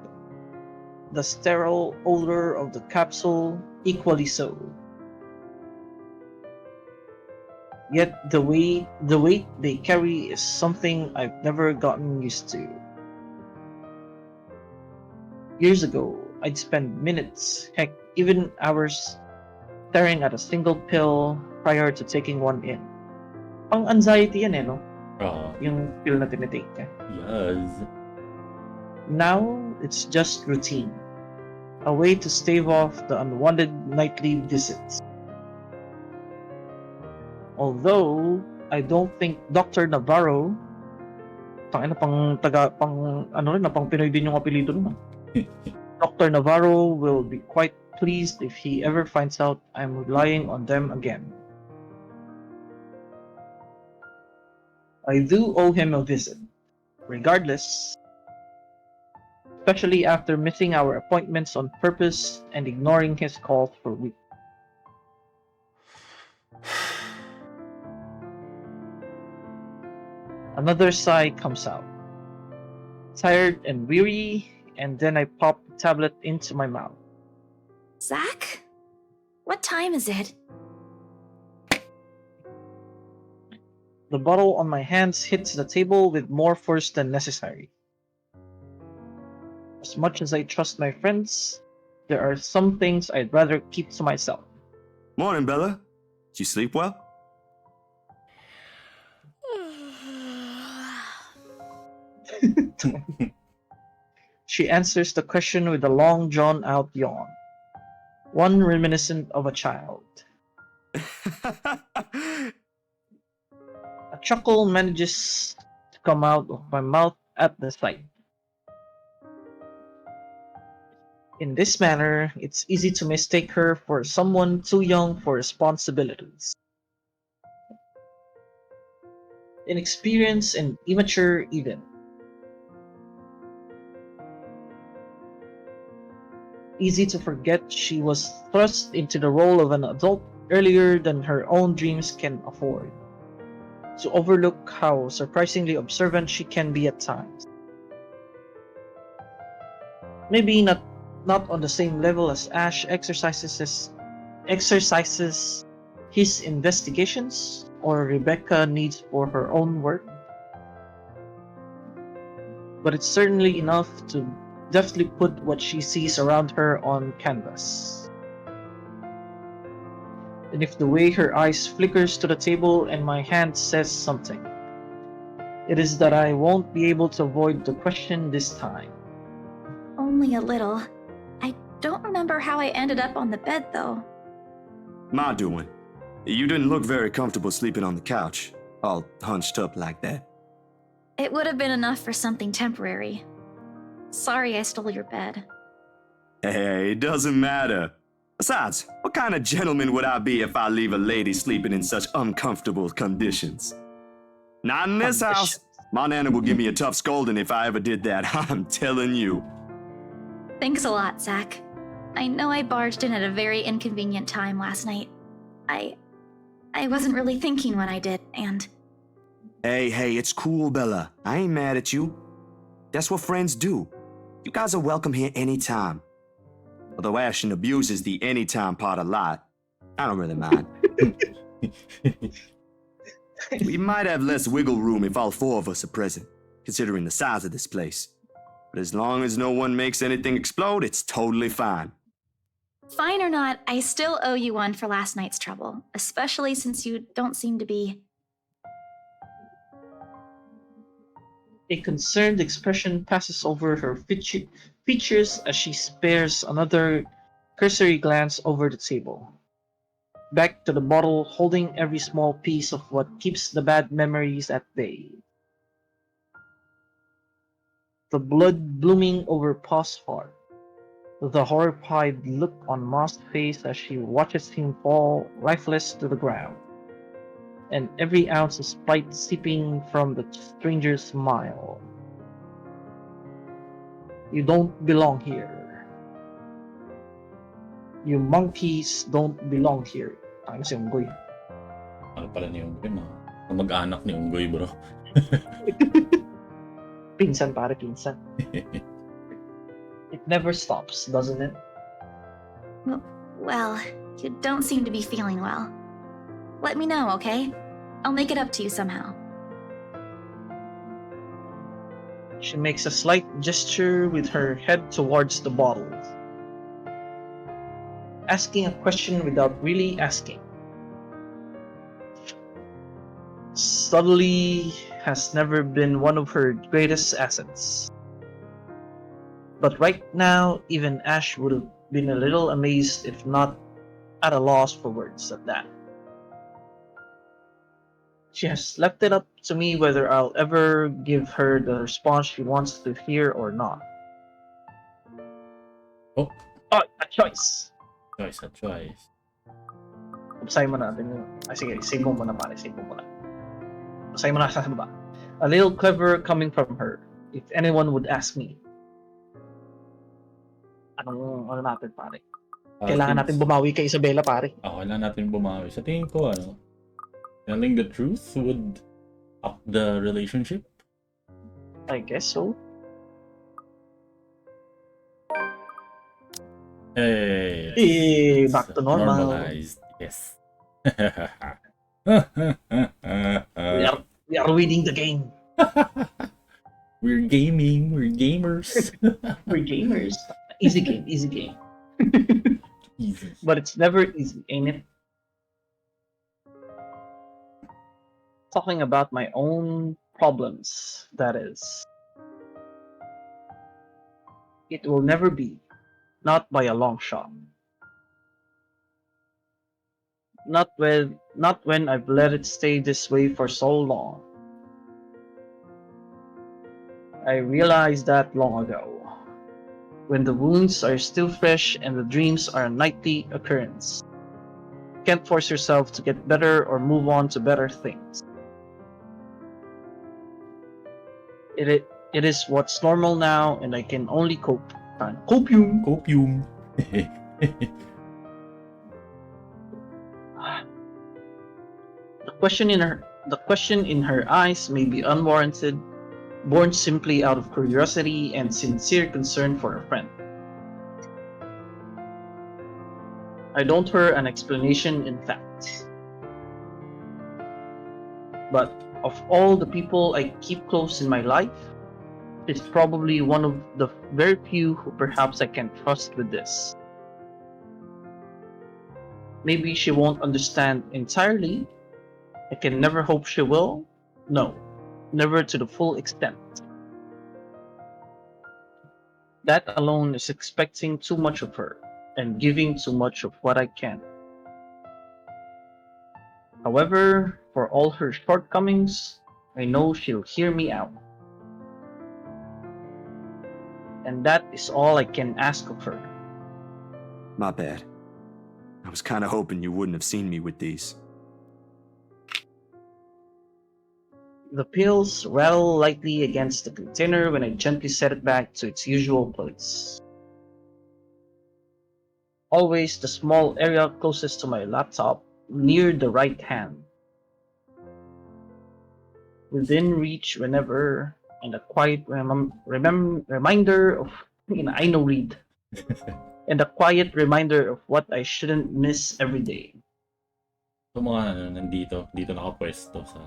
The sterile odor of the capsule equally so. Yet the weight they carry is something I've never gotten used to. Years ago, I'd spend minutes, heck, even hours, staring at a single pill prior to taking one in. Pang anxiety yan no? Yung pill na tinitake ka. Yes. Now, it's just routine. A way to stave off the unwanted nightly visits. Although, I don't think Dr. Navarro, pang Pinoy din yung apelido nun. Dr. Navarro will be quite pleased if he ever finds out I'm relying on them again. I do owe him a visit, regardless, especially after missing our appointments on purpose and ignoring his calls for weeks. Another sigh comes out. Tired and weary, and then I pop the tablet into my mouth. Zach? What time is it? The bottle on my hands hits the table with more force than necessary. As much as I trust my friends, there are some things I'd rather keep to myself. Morning, Bella. Did you sleep well? She answers the question with a long drawn out yawn, one reminiscent of a child. A chuckle manages to come out of my mouth at the sight. In this manner, it's easy to mistake her for someone too young for responsibilities. Inexperienced and immature even. Easy to forget she was thrust into the role of an adult earlier than her own dreams can afford. To overlook how surprisingly observant she can be at times. Maybe not on the same level as Ash exercises his investigations or Rebecca needs for her own work, but it's certainly enough to deftly put what she sees around her on canvas. And if the way her eyes flickers to the table and my hand says something, it is that I won't be able to avoid the question this time. Only a little. I don't remember how I ended up on the bed, though. My doing. You didn't look very comfortable sleeping on the couch, all hunched up like that. It would have been enough for something temporary. Sorry I stole your bed. Hey, it doesn't matter. Besides, what kind of gentleman would I be if I leave a lady sleeping in such uncomfortable conditions? Not in this house. My nana will give me a tough scolding if I ever did that, I'm telling you. Thanks a lot, Zach. I know I barged in at a very inconvenient time last night. I wasn't really thinking when I did, and Hey, it's cool, Bella. I ain't mad at you. That's what friends do. You guys are welcome here anytime. Although Ashton abuses the anytime part a lot, I don't really mind. We might have less wiggle room if all 4 of us are present, considering the size of this place. But as long as no one makes anything explode, it's totally fine. Fine or not, I still owe you one for last night's trouble, especially since you don't seem to be. A concerned expression passes over her features as she spares another cursory glance over the table. Back to the bottle, holding every small piece of what keeps the bad memories at bay. The blood blooming over Pa's heart. The horrified look on Ma's face as she watches him fall lifeless to the ground. And every ounce of spite seeping from the stranger's smile. You don't belong here. You monkeys don't belong here. Tangina si Unggoy. Ano pala ni Unggoy, no? Mag-anak ni Unggoy, bro. Pinsan pare, pinsan. It never stops, doesn't it? Well, you don't seem to be feeling well. Let me know, okay? I'll make it up to you somehow. She makes a slight gesture with her head towards the bottle. Asking a question without really asking. Subtlety has never been one of her greatest assets. But right now, even Ash would have been a little amazed if not at a loss for words at that. She has left it up to me whether I'll ever give her the response she wants to hear or not. Oh, A choice! choice. Basahin mo natin yun. Ay, sige, save mo muna pare, save mo muna. Basahin mo na sa baba. A little clever coming from her, if anyone would ask me. Ano natin pare? Kailangan natin bumawi kay Isabela pare. Kailangan natin bumawi. Sa tingin ko, telling the truth would up the relationship. I guess so. Hey, back to normal. Normalized, yes. We are winning the game. We're gaming. We're gamers. We're gamers. Easy game, easy game. Easy. But it's never easy, ain't it? Talking about my own problems, that is. It will never be. Not by a long shot. Not when I've let it stay this way for so long. I realized that long ago. When the wounds are still fresh and the dreams are a nightly occurrence. Can't force yourself to get better or move on to better things. It is what's normal now, and I can only cope. Copium. The question in her eyes may be unwarranted, born simply out of curiosity and sincere concern for a friend. I don't owe her an explanation, in fact. But of all the people I keep close in my life, she's probably one of the very few who perhaps I can trust with this. Maybe she won't understand entirely. I can never hope she will. No, never to the full extent. That alone is expecting too much of her and giving too much of what I can. However, for all her shortcomings, I know she'll hear me out. And that is all I can ask of her. My bad. I was kinda hoping you wouldn't have seen me with these. The pills rattle lightly against the container when I gently set it back to its usual place. Always the small area closest to my laptop, near the right hand. within reach whenever, and a quiet reminder of, I know read, and a quiet reminder of what I shouldn't miss every day. So mga dito nakapwesto sa,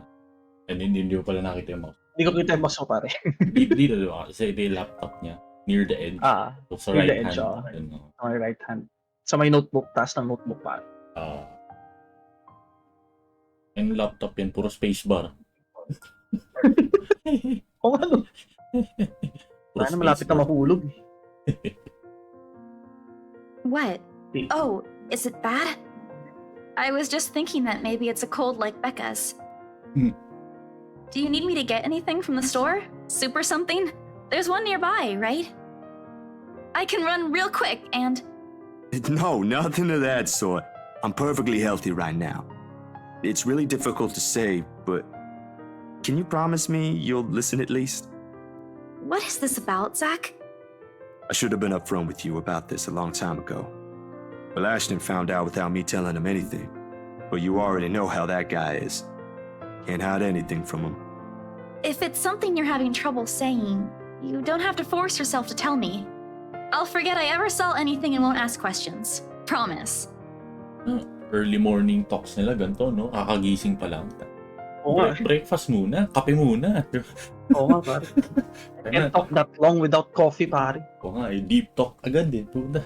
and hindi ko pala nakita yung mouse. Hindi ko kita yung mouse ko, pare. Dito diba? Kasi ito yung laptop niya, near the edge. So sa near right the edge, hand. oh. Yun, no? Sa my right hand. Sa may notebook, taas ng notebook, pare. Yung laptop yan, puro spacebar. Oo, ano? Paano malapit na mahulog? What? Oh, is it bad? I was just thinking that maybe it's a cold like Becca's. Do you need me to get anything from the store? Soup or something? There's one nearby, right? I can run real quick and... No, nothing of that sort. I'm perfectly healthy right now. It's really difficult to say, but can you promise me you'll listen at least? What is this about, Zach? I should have been upfront with you about this a long time ago. Well, Ashton found out without me telling him anything. But you already know how that guy is. Can't hide anything from him. If it's something you're having trouble saying, you don't have to force yourself to tell me. I'll forget I ever saw anything and won't ask questions. Promise. Early morning talks nila ganito, no? Kakagising pa lang. Oo nga. Breakfast muna, kape muna. Oo nga, pare. Can't talk that long without coffee, pare. Oo nga, deep talk agad eh. Puta.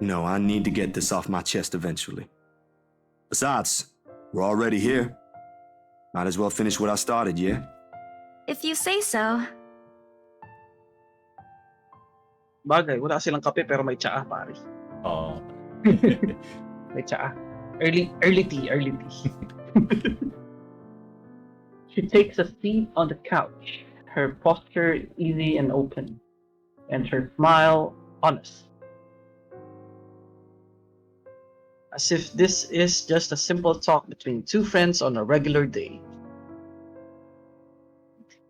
No, I need to get this off my chest eventually. Besides, we're already here. Might as well finish what I started, yeah? If you say so. Bagay, wala silang kape pero may tsaa, pare. Oo. May tsaa. Early tea. She takes a seat on the couch, her posture easy and open, and her smile honest. As if this is just a simple talk between two friends on a regular day.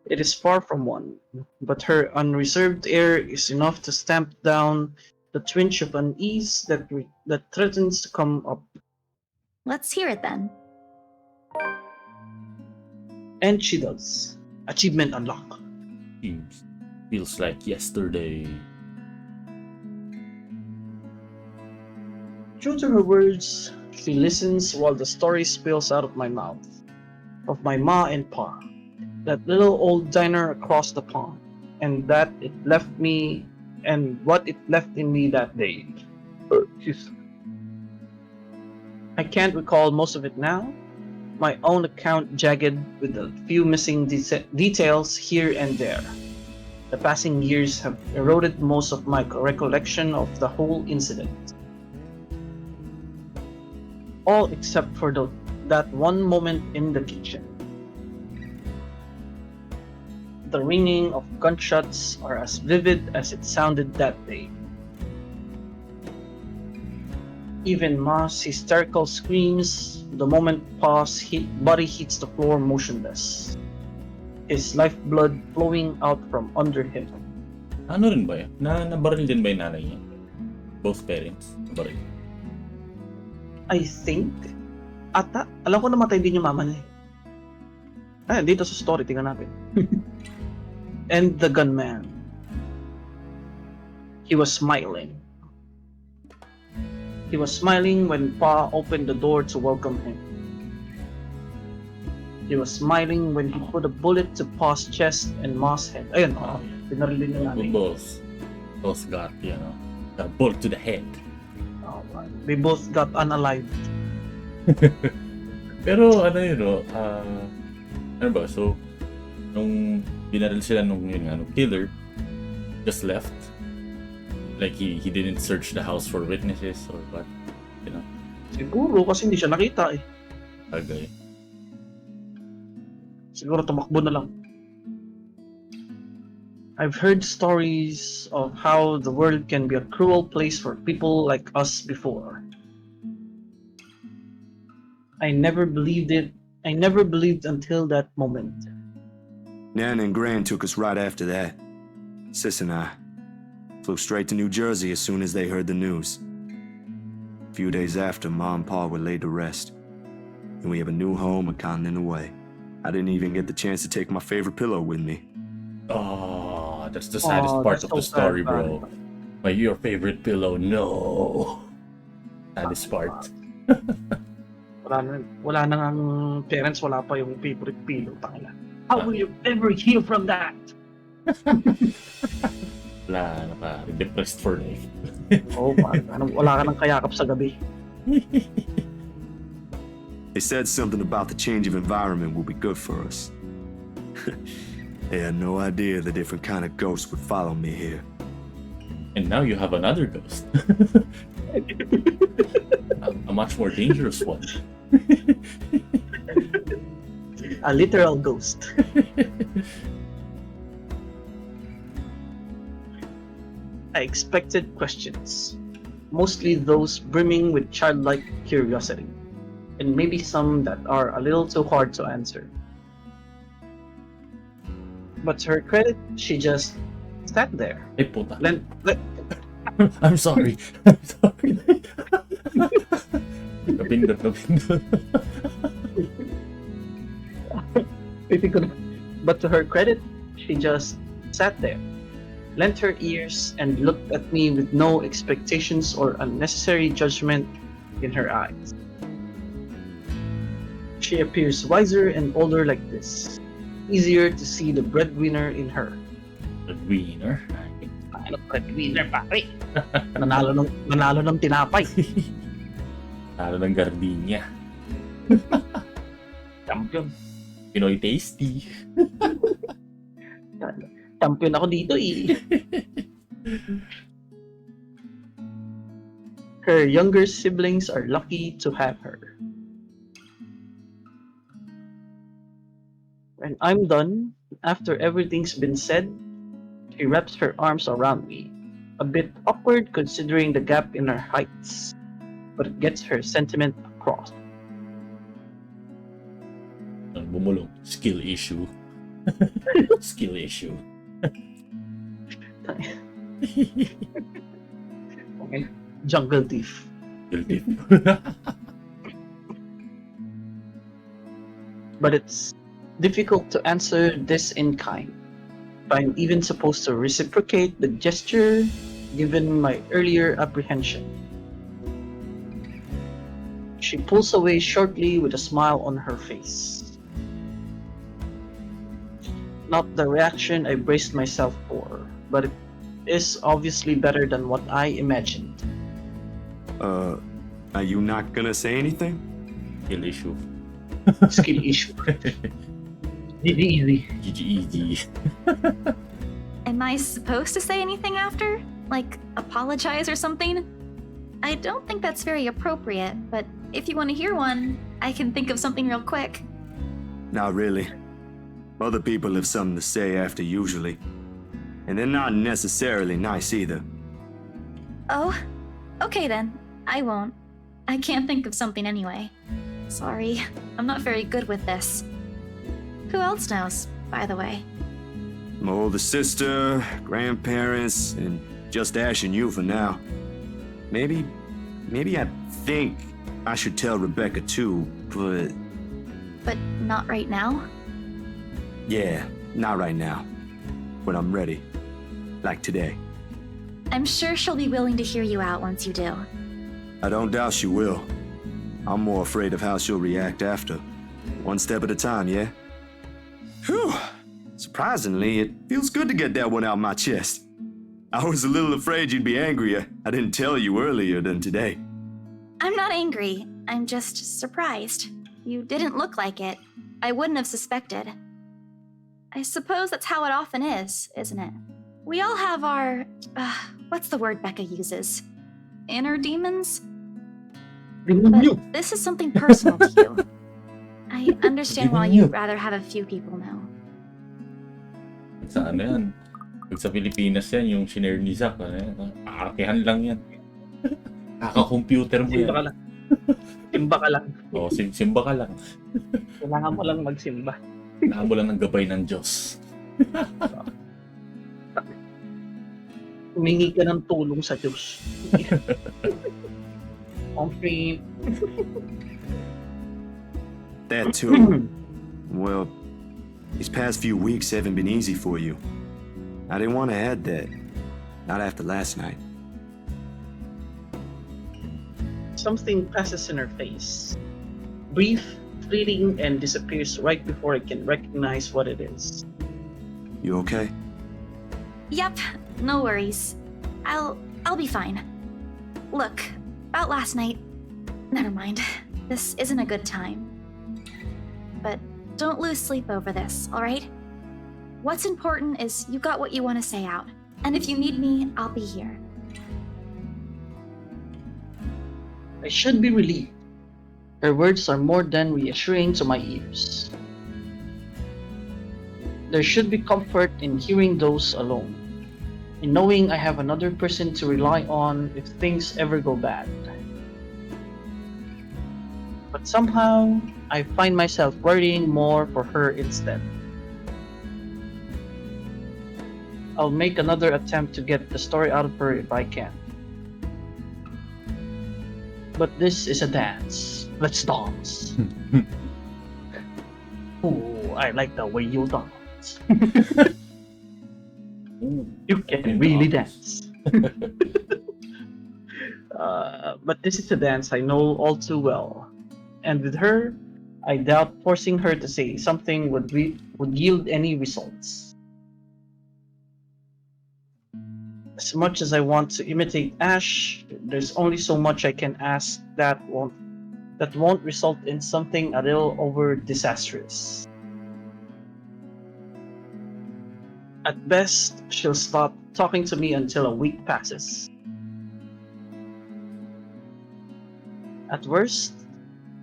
It is far from one, but her unreserved air is enough to stamp down the twinge of unease that threatens to come up. Let's hear it then. And she does. Achievement unlocked. Feels like yesterday. True to her words, she listens while the story spills out of my mouth. Of my ma and pa. That little old diner across the pond. And what it left in me that day. I can't recall most of it now. My own account jagged with a few missing details here and there. The passing years have eroded most of my recollection of the whole incident. All except for that one moment in the kitchen. The ringing of gunshots are as vivid as it sounded that day. Even Ma's hysterical screams the moment Pa's body hits the floor motionless. His lifeblood flowing out from under him. Ano rin ba yan? Nabaril din ba yung nanay niya? Both parents? Nabaril? I think, alam ko namatay din yung mama niya. Dito sa story, tingnan natin. And the gunman. He was smiling. He was smiling when Pa opened the door to welcome him. He was smiling when he put a bullet to Pa's chest and Ma's head. Ayun, pinaril din yung nanay. Both got, got a bullet to the head. They both got unalived. Pero ano yun, ano ba, so, nung binaril sila nung killer, just left. Like he didn't search the house for witnesses or what, Siguro kasi hindi siya nakita eh. Okay. Siguro tumakbo na lang. I've heard stories of how the world can be a cruel place for people like us before. I never believed it. I never believed until that moment. Nan and Gran took us right after that. Sis and I flew straight to New Jersey as soon as they heard the news. A few days after, Ma and Pa were laid to rest. and we have a new home a continent away. I didn't even get the chance to take my favorite pillow with me. Oh, that's the saddest Oh, part that's of so the story, sad, bro. Your favorite pillow, no. Saddest part. Wala nang ang parents, wala pa yung favorite pillow. Tangina. How will you ever heal from that? Wala na pa. Depressed for life. Oh, wala ka nang kayakap sa gabi. They said something about the change of environment will be good for us. They had no idea the different kind of ghosts would follow me here. And now you have another ghost. a much more dangerous one. A literal ghost. I expected questions, mostly those brimming with childlike curiosity, and maybe some that are a little too hard to answer. But to her credit, she just sat there. Ay, puta. I'm sorry. I'm sorry. Napindot. But to her credit, she just sat there, lent her ears, and looked at me with no expectations or unnecessary judgment in her eyes. She appears wiser and older like this. Easier to see the breadwinner in her. Breadwinner? Ano breadwinner, pare? Nanalo ng tinapay. Nanalo ng gardenia. Champion. Pinoy tasty. Champion ako dito eh. Her younger siblings are lucky to have her. When I'm done, after everything's been said, she wraps her arms around me. A bit awkward considering the gap in our heights, but it gets her sentiment across. Bumulong. Skill issue. Skill issue. Okay. Jungle thief. Guilty. But it's difficult to answer this in kind. If I'm even supposed to reciprocate the gesture given my earlier apprehension. She pulls away shortly with a smile on her face. Not the reaction I braced myself for, but it is obviously better than what I imagined. Are you not gonna say anything? Skill issue. Skill issue. Easy. GG. Am I supposed to say anything after? Like, apologize or something? I don't think that's very appropriate, but if you want to hear one, I can think of something real quick. Not really. Other people have something to say after usually. And they're not necessarily nice either. Oh, okay then. I won't. I can't think of something anyway. Sorry, I'm not very good with this. Who else knows, by the way? My older sister, grandparents, and just Ash and you for now. Maybe I think I should tell Rebecca too, but... But not right now? Yeah, not right now. When I'm ready. Like today. I'm sure she'll be willing to hear you out once you do. I don't doubt she will. I'm more afraid of how she'll react after. One step at a time, yeah? Whew. Surprisingly, it feels good to get that one out my chest. I was a little afraid you'd be angrier. I didn't tell you earlier than today. I'm not angry. I'm just surprised. You didn't look like it. I wouldn't have suspected. I suppose that's how it often is, isn't it? We all have our... what's the word Becca uses? Inner demons? But this is something personal to you. I understand why you'd rather have a few people know. Sa ano yan? Pag sa Pilipinas yan, yung shinare ni Zach, aarkehan lang yan. Kaka-computer mo yan. Simba ka lang. Simba ka lang. Oo, simba ka lang. Kailangan mo lang magsimba. Kailangan mo lang ng gabay ng Diyos. Humingi ka ng tulong sa Diyos. That too. Well, these past few weeks haven't been easy for you. I didn't want to add that. Not after last night. Something passes in her face. Brief, fleeting, and disappears right before I can recognize what it is. You okay? Yep, no worries. I'll be fine. Look, about last night. Never mind. This isn't a good time. But don't lose sleep over this, alright? What's important is you got what you want to say out. And if you need me, I'll be here. I should be relieved. Her words are more than reassuring to my ears. There should be comfort in hearing those alone, in knowing I have another person to rely on if things ever go bad. But somehow, I find myself worrying more for her instead. I'll make another attempt to get the story out of her if I can. But this is a dance. Let's dance. Oh, I like the way you dance. You can really dance. But this is a dance I know all too well. And with her, I doubt forcing her to say something would yield any results. As much as I want to imitate Ash, there's only so much I can ask that won't result in something a little over disastrous. At best, she'll stop talking to me until a week passes. At worst,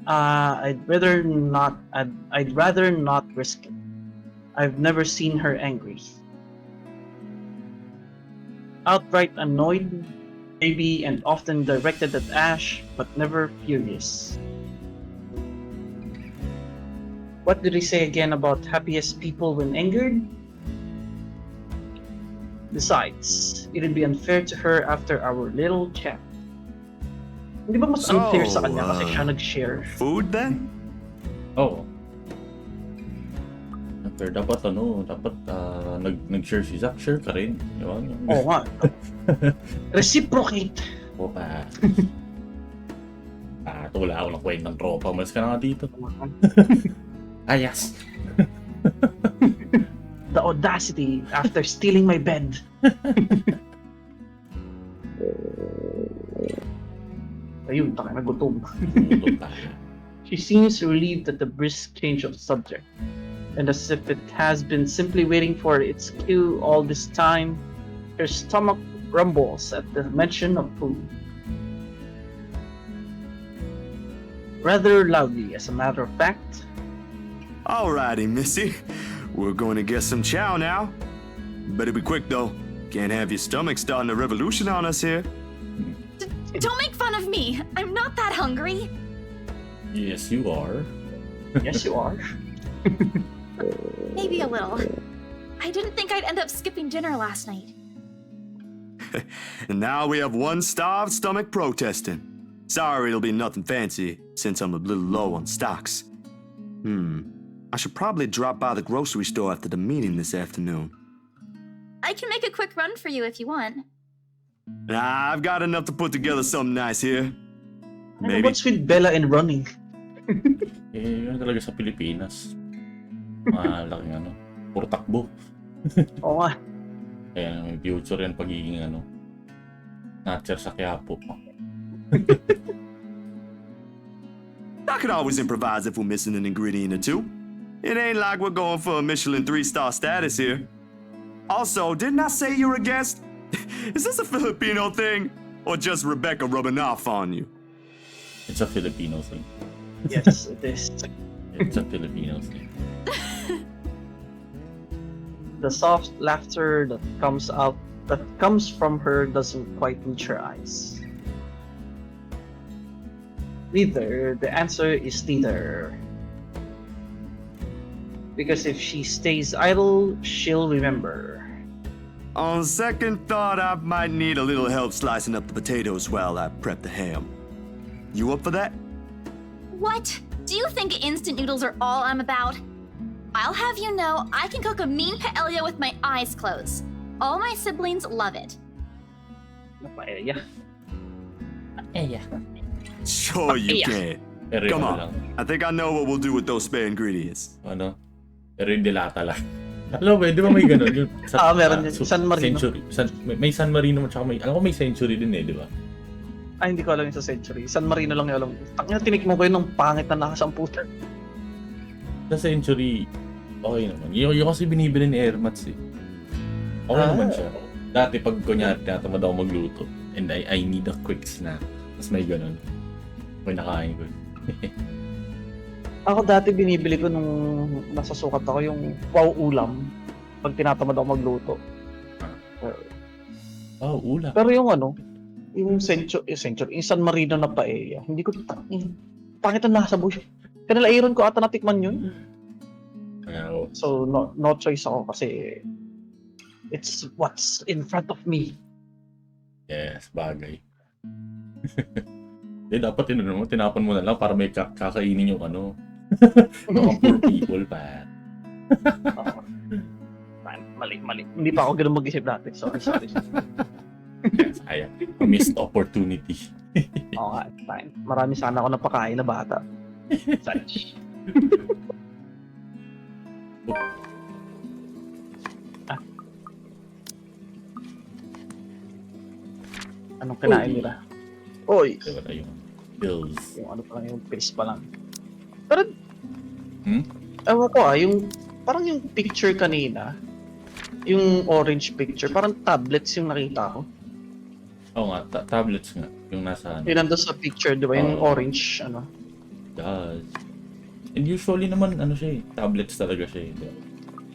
I'd rather not risk it. I've never seen her angry. Outright annoyed, maybe, and often directed at Ash, but never furious. What did he say again about happiest people when angered? Besides, it'd be unfair to her after our little chat. Hindi ba mas unfair sa kanya kasi siya nag-share? Food then? Oo. Pero dapat nag-share si Zach, share ka rin. Oo nga. Reciprocate. Oo pa. Ito wala ako ng kwentang tropa. Mas ka na nga dito. Ayas. The audacity after stealing my bed. Ayun, taka na gutom. She seems relieved at the brisk change of subject, and as if it has been simply waiting for its cue all this time, her stomach rumbles at the mention of food. Rather loudly, as a matter of fact. Alrighty, Missy. We're going to get some chow now. Better be quick, though. Can't have your stomach starting a revolution on us here. Don't make fun of me. I'm not that hungry. Yes, you are. Yes, you are. Maybe a little. I didn't think I'd end up skipping dinner last night. And now we have one starved stomach protesting. Sorry, it'll be nothing fancy, since I'm a little low on stocks. I should probably drop by the grocery store after the meeting this afternoon. I can make a quick run for you if you want. Nah, I've got enough to put together something nice here. Maybe. What's with Bella and running? Yun talaga sa Pilipinas. Malaking puro takbo. Oo nga. Kaya may future yan pagiging natcher sa Quiapo. I could always improvise if we're missing an ingredient or two. It ain't like we're going for a Michelin 3-star status here. Also, didn't I say you're a guest? Is this a Filipino thing? Or just Rebecca rubbing off on you? It's a Filipino thing. Yes, it is. It's a Filipino thing. The soft laughter that comes from her doesn't quite reach her eyes. Neither. The answer is neither. Because if she stays idle, she'll remember. On second thought, I might need a little help slicing up the potatoes while I prep the ham. You up for that? What? Do you think instant noodles are all I'm about? I'll have you know I can cook a mean paella with my eyes closed. All my siblings love it. Paella. Sure you Yeah. can. Pero yung Come ano on. lang, I think I know what we'll do with those spare ingredients. ano, pero yung dilata lang. Alam mo ba, di ba may gano'n? Yung Meron yun. San Marino. Century. May San Marino at saka alam ko may Century din eh, di ba? Ay, hindi ko alam yung sa Century. San Marino lang yung alam. Takina, tinikmo ko yun ng pangit na nakasamputan. Sa Century, okay naman. Yung kasi binibili ni Airmats eh. Okay naman siya. Dati pag kunyari, tinatamad ako magluto and I need a quick snack. Tapos may gano'n. May nakain ko. Ako dati binibili ko nung nasa sukat ako yung wow ulam pag tinatamad ako magluto. Oh, ula. Pero yung ano, yung Century, yung San Marino na paella, hindi ko pangit ang nasa buhay. Kanila iron ko ata natikman yun. Oh. So no choice ako kasi it's what's in front of me. Yes, bagay. Dapat tinapon mo na lang para may kakainin yung ano. Mga poor people pa. Mali. Hindi pa ako ganun mag-isip dati. Sorry. Sayang. Missed opportunity. Okay, fine. Marami sana ako napakain na bata. Such. Anong kinain nila? Oy! Diba na yung pills. Yung ano pa lang, yung pills pa lang. Pero, ewan ko yung, parang yung picture kanina, yung orange picture, parang tablets yung nakita ko. Oo nga, tablets nga. Yung nasa ano. Yung nandun sa picture, di ba? Yung orange, ano. Does. And usually naman, ano siya eh, tablets talaga siya eh.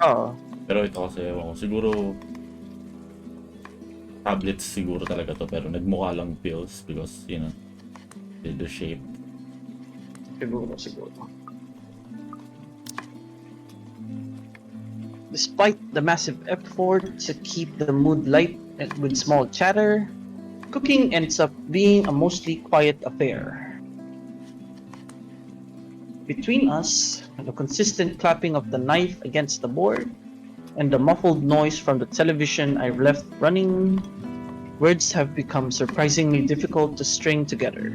Oo. Pero ito kasi, ewan ko, siguro, tablets siguro talaga to, pero nagmukha lang pills because, you know, the shape. Siguro. Despite the massive effort to keep the mood light and with small chatter, cooking ends up being a mostly quiet affair. Between us, the consistent clapping of the knife against the board, and the muffled noise from the television I've left running, words have become surprisingly difficult to string together.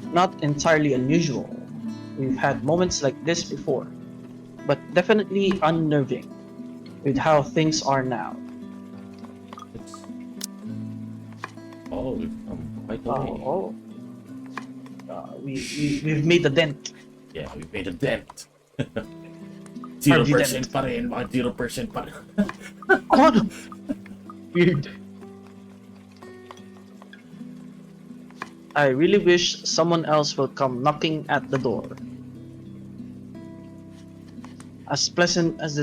Not entirely unusual. We've had moments like this before, but definitely unnerving with how things are now. We've come quite a way. We've made a dent. Yeah, we've made a dent. 0% pa rin, mga 0% pa rin. God! Weird. I really wish someone else will come knocking at the door. As pleasant as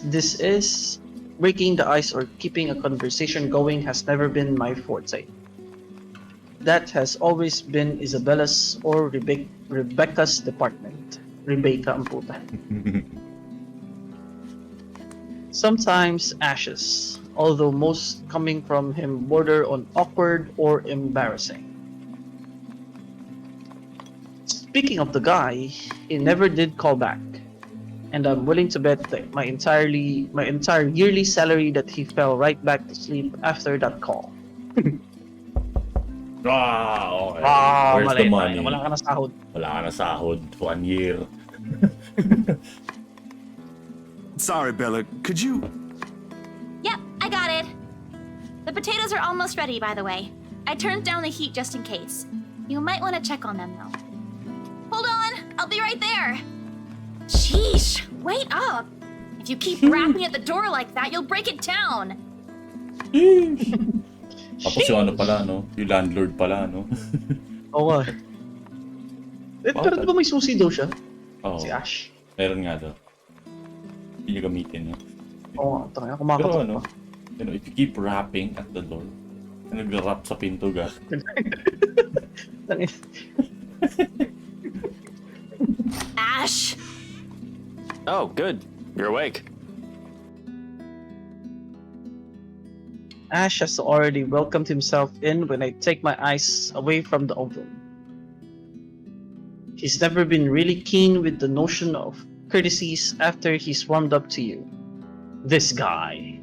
this is, breaking the ice or keeping a conversation going has never been my forte. That has always been Isabella's or Rebecca's department. Rebecca ang puta. Sometimes Ash's, although most coming from him border on awkward or embarrassing. Speaking of the guy, he never did call back, and I'm willing to bet that my entire yearly salary that he fell right back to sleep after that call. Okay. Where's the money? Wala ka na sahod. Wala ka na sahod. 1 year. Sorry, Bella. Could you... Yep, I got it. The potatoes are almost ready, by the way. I turned down the heat just in case. You might want to check on them, though. Hold on, I'll be right there. Sheesh, wait up. If you keep rapping at the door like that, you'll break it down. Tapos yung ano pala, no? Yung landlord pala, no? Oo nga. Pero di ba may susi daw siya? Oo. Si Ash. Meron nga daw. Hindi niya gamitin, no? Oo nga, tanga, Pero kumakatok ano, pa. you know, if you keep rapping at the door, nag-rap sa pinto ga. Ash! Oh, good. You're awake. Ash has already welcomed himself in when I take my eyes away from the oven. He's never been really keen with the notion of courtesies after he's warmed up to you. This guy.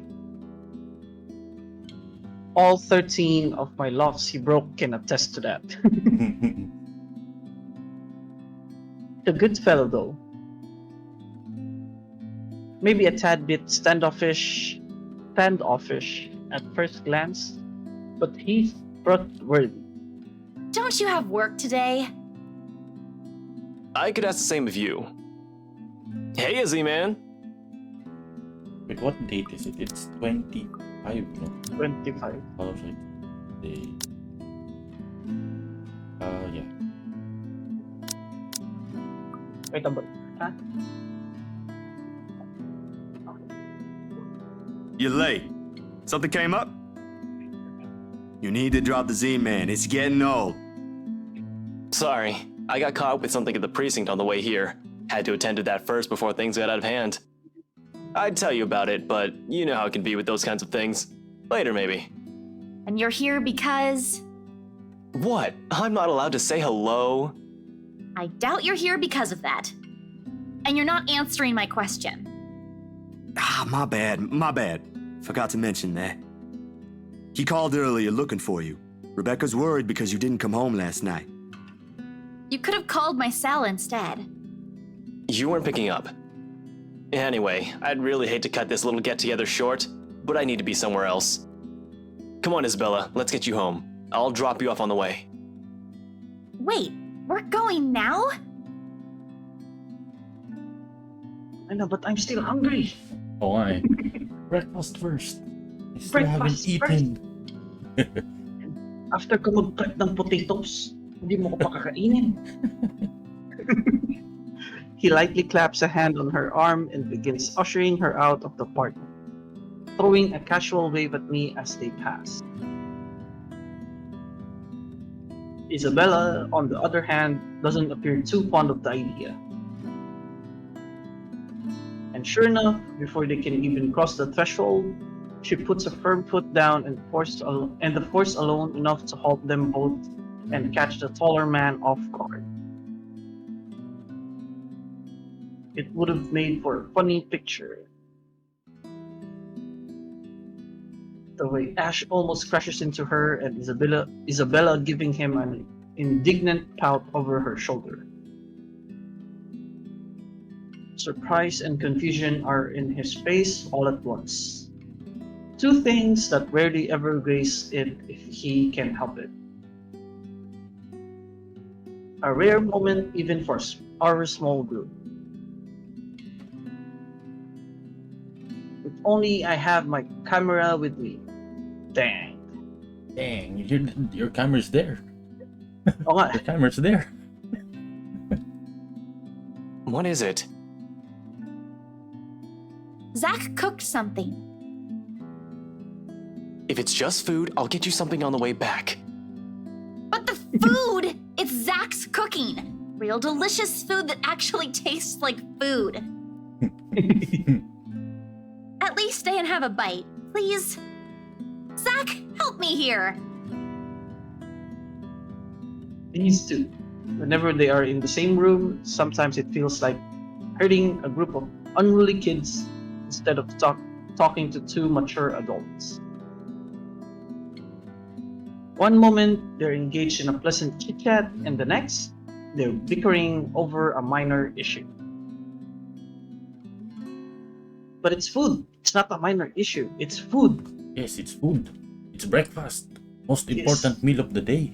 All 13 of my locks he broke can attest to that. A good fellow, though. Maybe a tad bit standoffish at first glance, but he's trustworthy. Don't you have work today? I could ask the same of you. Hey, Izzy, man. Wait, what date is it? It's 25, no? 25. Oh, sorry. Day. Yeah. Wait a bit. Huh? You're late. Something came up? You need to drop the Z-Man. It's getting old. Sorry, I got caught up with something at the precinct on the way here. Had to attend to that first before things got out of hand. I'd tell you about it, but you know how it can be with those kinds of things. Later, maybe. And you're here because... What? I'm not allowed to say hello? I doubt you're here because of that. And you're not answering my question. Ah, my bad. Forgot to mention that. He called earlier looking for you. Rebecca's worried because you didn't come home last night. You could have called my cell instead. You weren't picking up. Anyway, I'd really hate to cut this little get-together short, but I need to be somewhere else. Come on, Isabella, let's get you home. I'll drop you off on the way. Wait, we're going now? I know, but I'm still hungry. Oh, I. Breakfast first. I still haven't Breakfast eaten. After ko mag-prep ng potatoes, hindi mo ko pakakainin. He lightly claps a hand on her arm and begins ushering her out of the apartment, throwing a casual wave at me as they pass. Isabella, on the other hand, doesn't appear too fond of the idea. And sure enough, before they can even cross the threshold, she puts a firm foot down and the force alone enough to halt them both and catch the taller man off guard. It would have made for a funny picture. The way Ash almost crashes into her and Isabella giving him an indignant pout over her shoulder. Surprise and confusion are in his face all at once. Two things that rarely ever grace it if he can help it. A rare moment even for our small group. If only I have my camera with me. Dang, your camera's there. Oo nga. Your camera's there. What is it? Zach cooked something. If it's just food, I'll get you something on the way back. But the food! It's Zach's cooking! Real delicious food that actually tastes like food. At least stay and have a bite, please. Zach, help me here. These two, whenever they are in the same room, sometimes it feels like herding a group of unruly kids instead of talking to two mature adults. One moment, they're engaged in a pleasant chit-chat, and the next, they're bickering over a minor issue. But it's food. It's not a minor issue. It's food. Yes, it's food. It's breakfast. Most Yes. important meal of the day.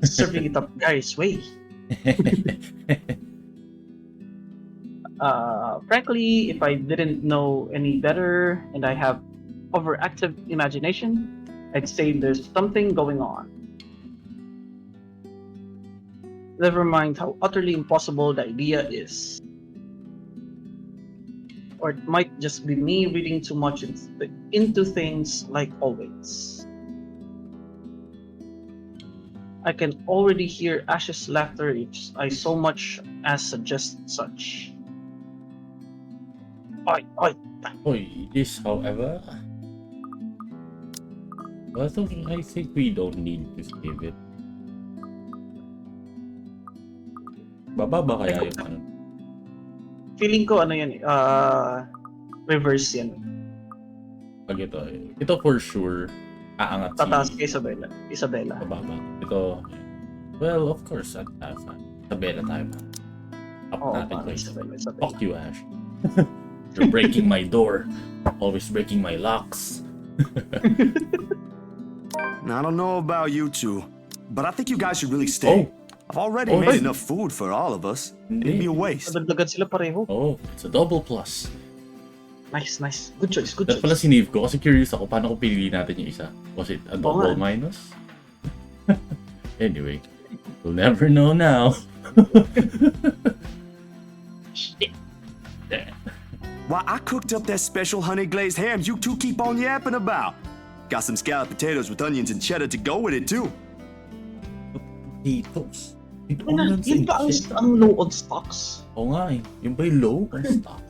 Serving it up Gary's way. Frankly, if I didn't know any better and I have overactive imagination, I'd say there's something going on. Never mind how utterly impossible the idea is. Or it might just be me reading too much into things like always. I can already hear Ash's laughter if I so much as suggest such. Oi, oi. Oi, this, however, I think we don't need to save it. Bababa kaya yung ano? Feeling ko ano yan reverse yan. Pag ito for sure, aangat Tataas si kay Isabella. bababa. Ito, well, of course, Isabela tayo. Up Oo, natin parang ko. Isabella. Fuck you, Ash. You're breaking my door. Always breaking my locks. I don't know about you two, but I think you guys should really stay. Oh, I've already Oh, made hey. enough food for all of us. It'd be a waste. Nadagdagan sila pareho. oh, it's a double plus. Nice. Good choice. That pala sinave ko kasi curious ako paano ko pinili natin yung isa. Was it a double minus? Anyway, we'll never know now. Shit. Why, I cooked up that special honey glazed ham you two keep on yapping about. Got some scalloped potatoes with onions and cheddar to go with it too. Potatoes. Yun ba ang low on stocks? Oo nga eh. Yung ba yung low on stock?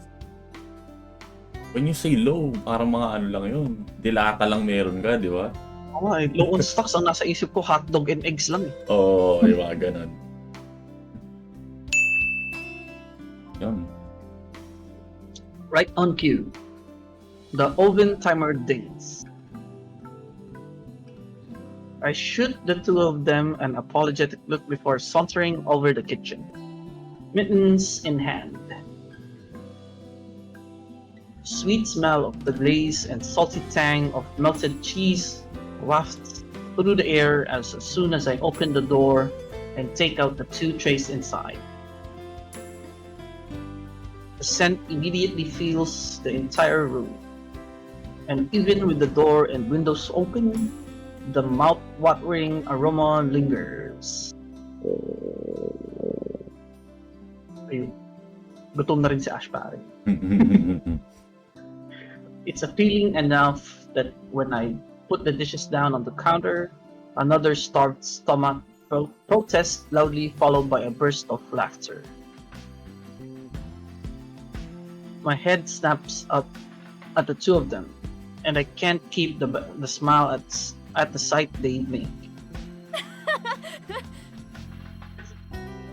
When you say low, parang mga ano lang yun. Dilata lang meron ka, di ba? Oo nga low on stocks ang nasa isip ko hotdog and eggs lang eh. Oo, yung mga ganun. Yun. Right on cue. The oven timer dings. I shoot the two of them an apologetic look before sauntering over the kitchen, mittens in hand. Sweet smell of the glaze and salty tang of melted cheese wafts through the air as soon as I open the door and take out the two trays inside. The scent immediately fills the entire room, and even with the door and windows open, the mouth-watering aroma lingers. Ayun. Gutom na rin si Ash pare. It's appealing enough that when I put the dishes down on the counter, another starved stomach protests loudly, followed by a burst of laughter. My head snaps up at the two of them, and I can't keep the smile at the sight they make.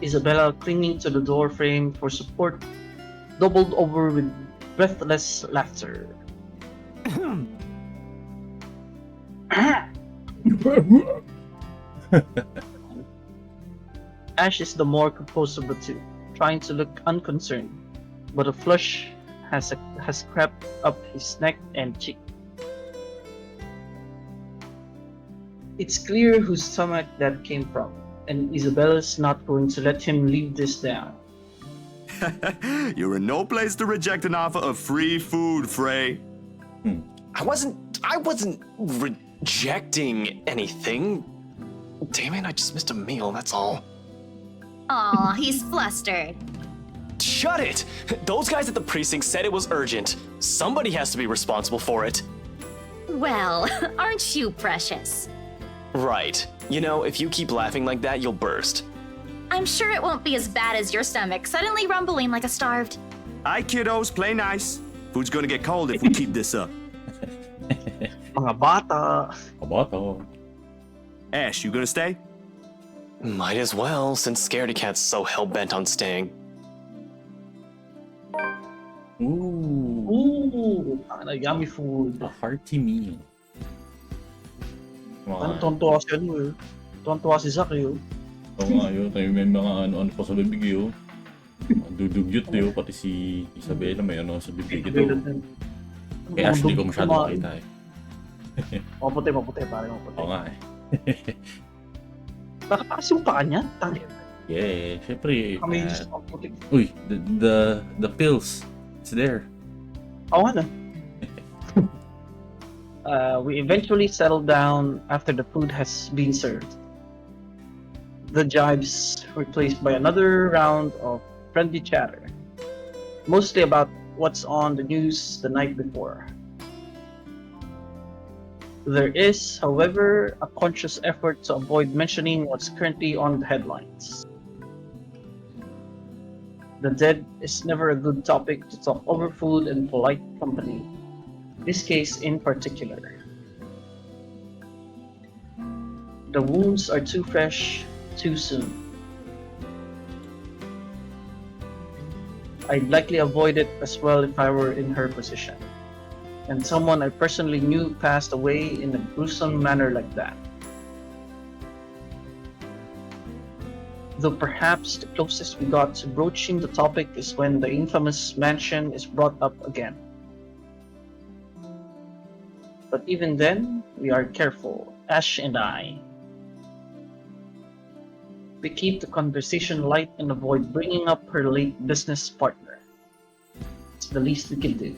Isabella clinging to the door frame for support, doubled over with breathless laughter. Ash is the more composed of the two, trying to look unconcerned, but a flush has crept up his neck and cheek. It's clear whose stomach that came from, and Isabella's not going to let him leave this down. You're in no place to reject an offer of free food, Frey. I wasn't rejecting anything. Damn it, I just missed a meal, that's all. Aw, he's flustered. Shut it! Those guys at the precinct said it was urgent. Somebody has to be responsible for it. Well, aren't you precious? Right. You know, if you keep laughing like that, you'll burst. I'm sure it won't be as bad as your stomach suddenly rumbling like a starved. Aye, kiddos, play nice. Food's gonna get cold if we keep this up. Mga bata. Kabato. Ash, you gonna stay? Might as well, since Scaredy Cat's so hell-bent on staying. Ooh. Ooh, yummy food. A hearty meal. Ano, tuwan-tuwa si tuwan-tuwa si Zachary oh. Oo nga yun, tayo may mga ano pa sa bibig yun. Dudugyot yun, pati si Isabela may ano sa bibig ito. Kaya actually ko masyado makita eh. Maputi pare, maputi. Oo nga eh. Nakatakas yung paa niya? Tangin. Yeah, syempre. Kami yung maputi. Uy, the pills. It's there. Oo nga na. We eventually settled down after the food has been served. The jibes replaced by another round of friendly chatter, mostly about what's on the news the night before. There is, however, a conscious effort to avoid mentioning what's currently on the headlines. The dead is never a good topic to talk over food and polite company, this case in particular. The wounds are too fresh, too soon. I'd likely avoid it as well if I were in her position. And someone I personally knew passed away in a gruesome manner like that. Though perhaps the closest we got to broaching the topic is when the infamous mansion is brought up again. But even then, we are careful, Ash and I. We keep the conversation light and avoid bringing up her late business partner. It's the least we can do.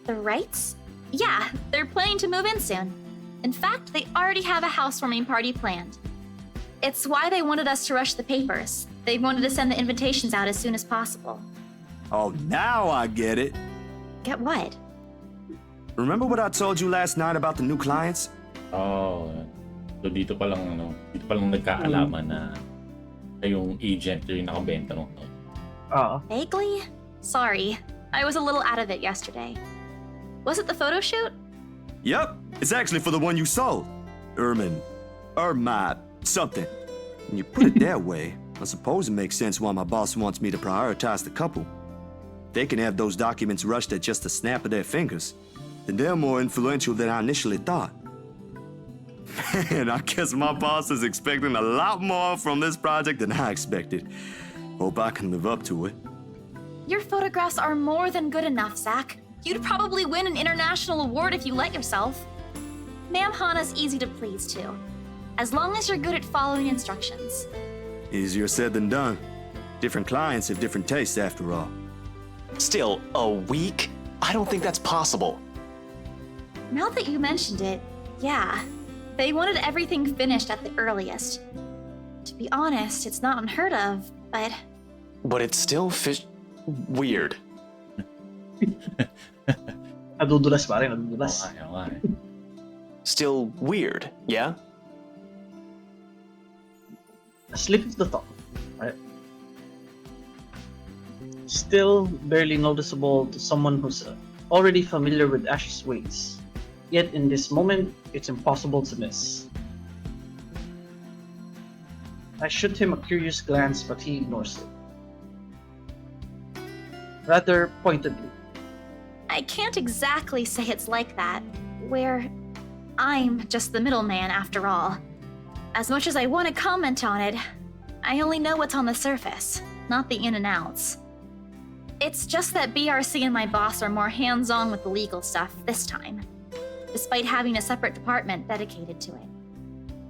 The Wrights? Yeah, they're planning to move in soon. In fact, they already have a housewarming party planned. It's why they wanted us to rush the papers. They wanted to send the invitations out as soon as possible. Oh, now I get it. Get what? Remember what I told you last night about the new clients? Oh, so dito pa lang nagkaalaman na yung agent yung nakabenta nung. Vaguely? Sorry, I was a little out of it yesterday. Was it the photo shoot? Yep, it's actually for the one you sold. Something. When you put it that way, I suppose it makes sense why my boss wants me to prioritize the couple. They can have those documents rushed at just a snap of their fingers. Then they're more influential than I initially thought. Man, I guess my boss is expecting a lot more from this project than I expected. Hope I can live up to it. Your photographs are more than good enough, Zach. You'd probably win an international award if you let yourself. Ma'am Hana's easy to please, too. As long as you're good at following instructions. Easier said than done. Different clients have different tastes after all. Still, a week? I don't think that's possible. Now that you mentioned it, yeah. They wanted everything finished at the earliest. To be honest, it's not unheard of, but... But it's still weird. Nadudulas pa rin, nadudulas. Still weird, yeah? A slip of the tongue, right? Still barely noticeable to someone who's already familiar with Ash's ways. Yet in this moment, it's impossible to miss. I shoot him a curious glance, but he ignores it. Rather pointedly. I can't exactly say it's like that, where I'm just the middleman after all. As much as I want to comment on it, I only know what's on the surface, not the in and outs. It's just that BRC and my boss are more hands-on with the legal stuff this time, despite having a separate department dedicated to it.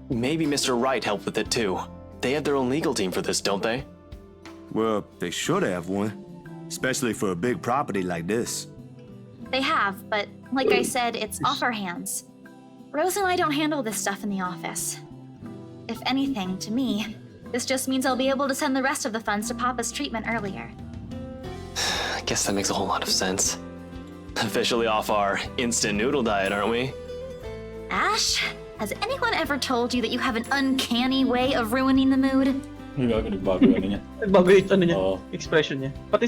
Maybe Mr. Wright helped with it too. They have their own legal team for this, don't they? Well, they should have one, especially for a big property like this. They have, but like I said, it's off our hands. Rose and I don't handle this stuff in the office. If anything, to me, this just means I'll be able to send the rest of the funds to Papa's treatment earlier. I guess that makes a whole lot of sense. Officially off our instant noodle diet, aren't we? Ash, has anyone ever told you that you have an uncanny way of ruining the mood? Nagbago niya. Nagbago yung niya, Oo. expression niya. Pati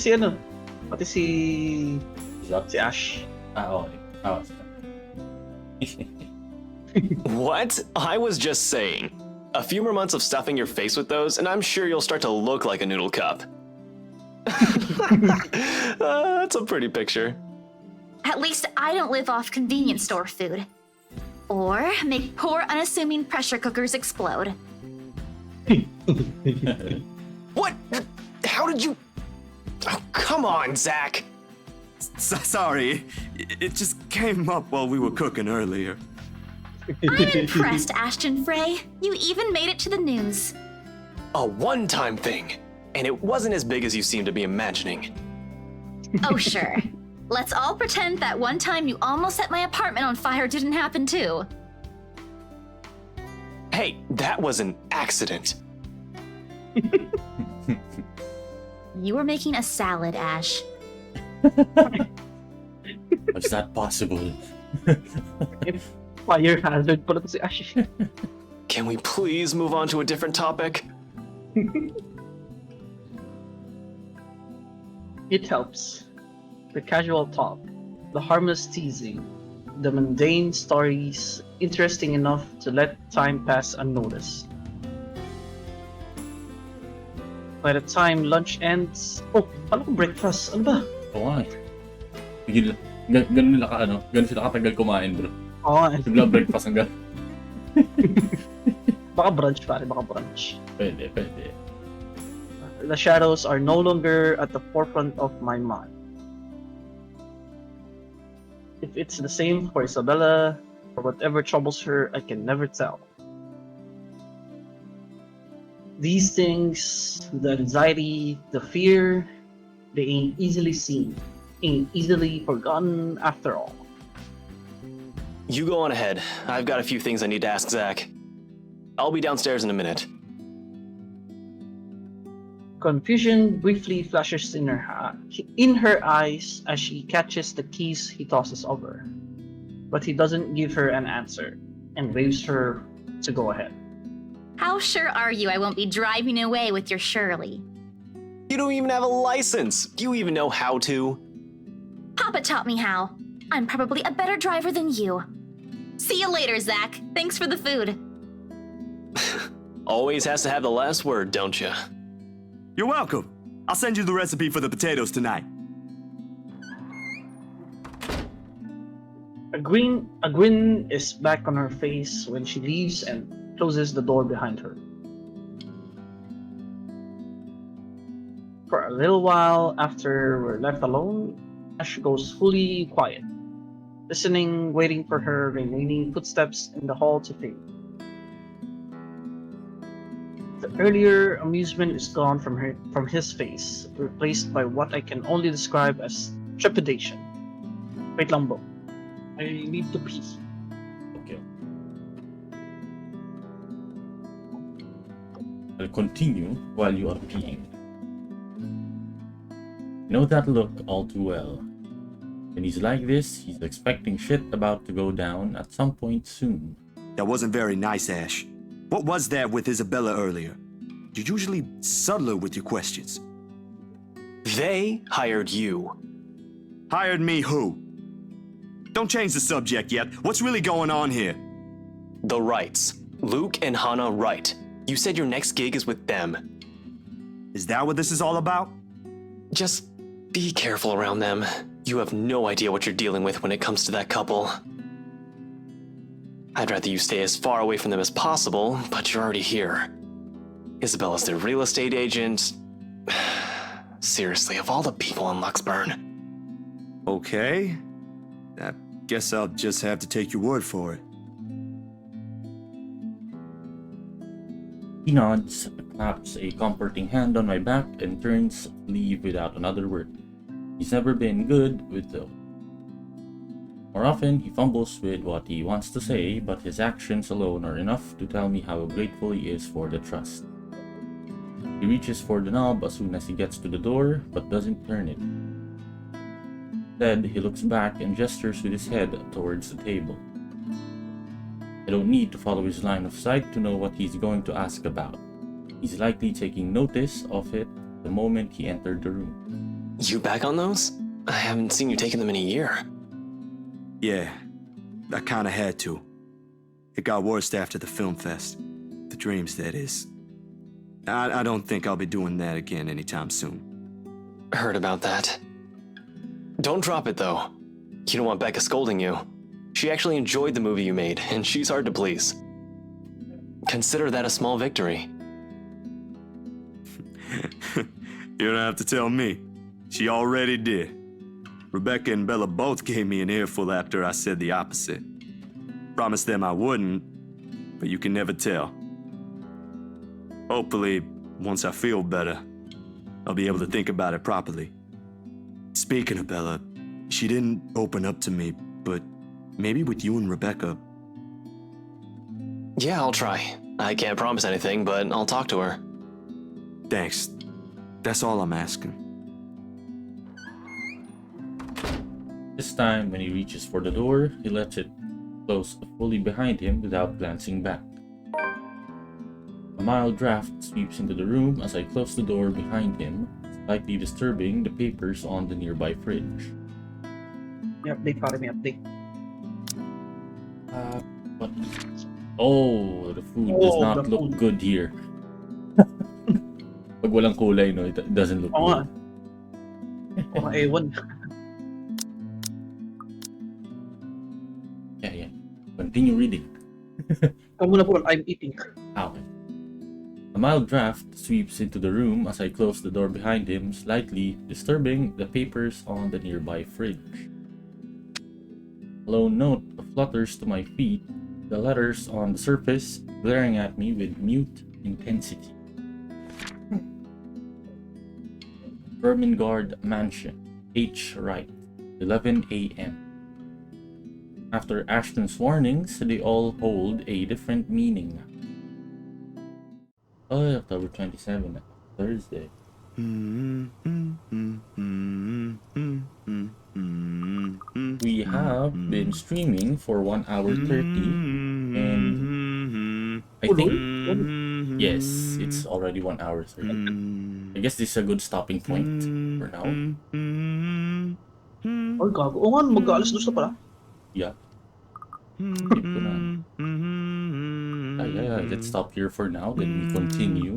si Ash. Okay. What? I was just saying. A few more months of stuffing your face with those, and I'm sure you'll start to look like a noodle cup. That's a pretty picture. At least I don't live off convenience store food. Or make poor, unassuming pressure cookers explode. What? How did you... Oh, come on, Zach. Sorry, it just came up while we were cooking earlier. I'm impressed, Ashton Frey. You even made it to the news. A one-time thing. And it wasn't as big as you seem to be imagining. Oh, sure. Let's all pretend that one time you almost set my apartment on fire didn't happen too. Hey, that was an accident. You were making a salad, Ash. Was that possible? Fire hazard pala to si Ash. Can we please move on to a different topic? It helps. The casual talk, the harmless teasing, the mundane stories interesting enough to let time pass unnoticed. By the time lunch ends... Oh, paano kung breakfast? Ano ba? Oo nga eh. Ganun ganun sila katagal kumain, bro. Oo nga. Bigla breakfast hanggang. Baka brunch pare, baka brunch. Pwede. The shadows are no longer at the forefront of my mind. If it's the same for Isabella, or whatever troubles her, I can never tell. These things, the anxiety, the fear, they ain't easily seen, ain't easily forgotten after all. You go on ahead. I've got a few things I need to ask Zach. I'll be downstairs in a minute. Confusion briefly flashes in her eyes as she catches the keys he tosses over. But he doesn't give her an answer and waves her to go ahead. How sure are you I won't be driving away with your Shirley? You don't even have a license. Do you even know how to? Papa taught me how. I'm probably a better driver than you. See you later, Zach. Thanks for the food. Always has to have the last word, don't you? You're welcome. I'll send you the recipe for the potatoes tonight. A grin is back on her face when she leaves and closes the door behind her. For a little while after we're left alone, Ash goes fully quiet, listening, waiting for her remaining footsteps in the hall to fade. The earlier amusement is gone from his face, replaced by what I can only describe as trepidation. Wait lang bro. I need to pee. Okay. I'll continue while you are peeing. You know that look all too well. When he's like this, he's expecting shit about to go down at some point soon. That wasn't very nice, Ash. What was that with Isabella earlier? You're usually subtler with your questions. They hired you. Hired me who? Don't change the subject yet. What's really going on here? The Wrights. Luke and Hannah Wright. You said your next gig is with them. Is that what this is all about? Just be careful around them. You have no idea what you're dealing with when it comes to that couple. I'd rather you stay as far away from them as possible, but you're already here. Isabella's their real estate agent. Seriously, of all the people in Luxburn. Okay. I guess I'll just have to take your word for it. He nods, claps a comforting hand on my back, and turns to leave without another word. He's never been good with those. More often, he fumbles with what he wants to say, but his actions alone are enough to tell me how grateful he is for the trust. He reaches for the knob as soon as he gets to the door, but doesn't turn it. Instead, he looks back and gestures with his head towards the table. I don't need to follow his line of sight to know what he's going to ask about. He's likely taking notice of it the moment he entered the room. You back on those? I haven't seen you taking them in a year. Yeah, I kinda had to. It got worse after the film fest. The dreams, that is. I don't think I'll be doing that again anytime soon. Heard about that. Don't drop it, though. You don't want Becca scolding you. She actually enjoyed the movie you made, and she's hard to please. Consider that a small victory. You don't have to tell me. She already did. Rebecca and Bella both gave me an earful after I said the opposite. Promised them I wouldn't, but you can never tell. Hopefully, once I feel better, I'll be able to think about it properly. Speaking of Bella, she didn't open up to me, but maybe with you and Rebecca. Yeah, I'll try. I can't promise anything, but I'll talk to her. Thanks. That's all I'm asking. This time, when he reaches for the door, he lets it close fully behind him without glancing back. A mild draft sweeps into the room as I close the door behind him, slightly disturbing the papers on the nearby fridge. May update pare, may update. What? Oh, the food does not look good here. Pag walang kulay, no, it doesn't look Oo nga. good. Mga ewan. Yeah. Continue reading. Ikaw muna po, I'm eating. Okay. A mild draft sweeps into the room as I close the door behind him, slightly disturbing the papers on the nearby fridge. A lone note flutters to my feet, the letters on the surface glaring at me with mute intensity. Vermingard Mansion, H. Wright, 11 a.m. After Ashton's warnings, they all hold a different meaning. Oh, October 27, Thursday. We have been streaming for 1 hour 30, and I think, yes, it's already 1 hour 30. I guess this is a good stopping point for now. Ay, gago. Oo nga, mag-aalas dos na pala. Yeah. Skip ko na. Yeah, let's stop here for now, then we continue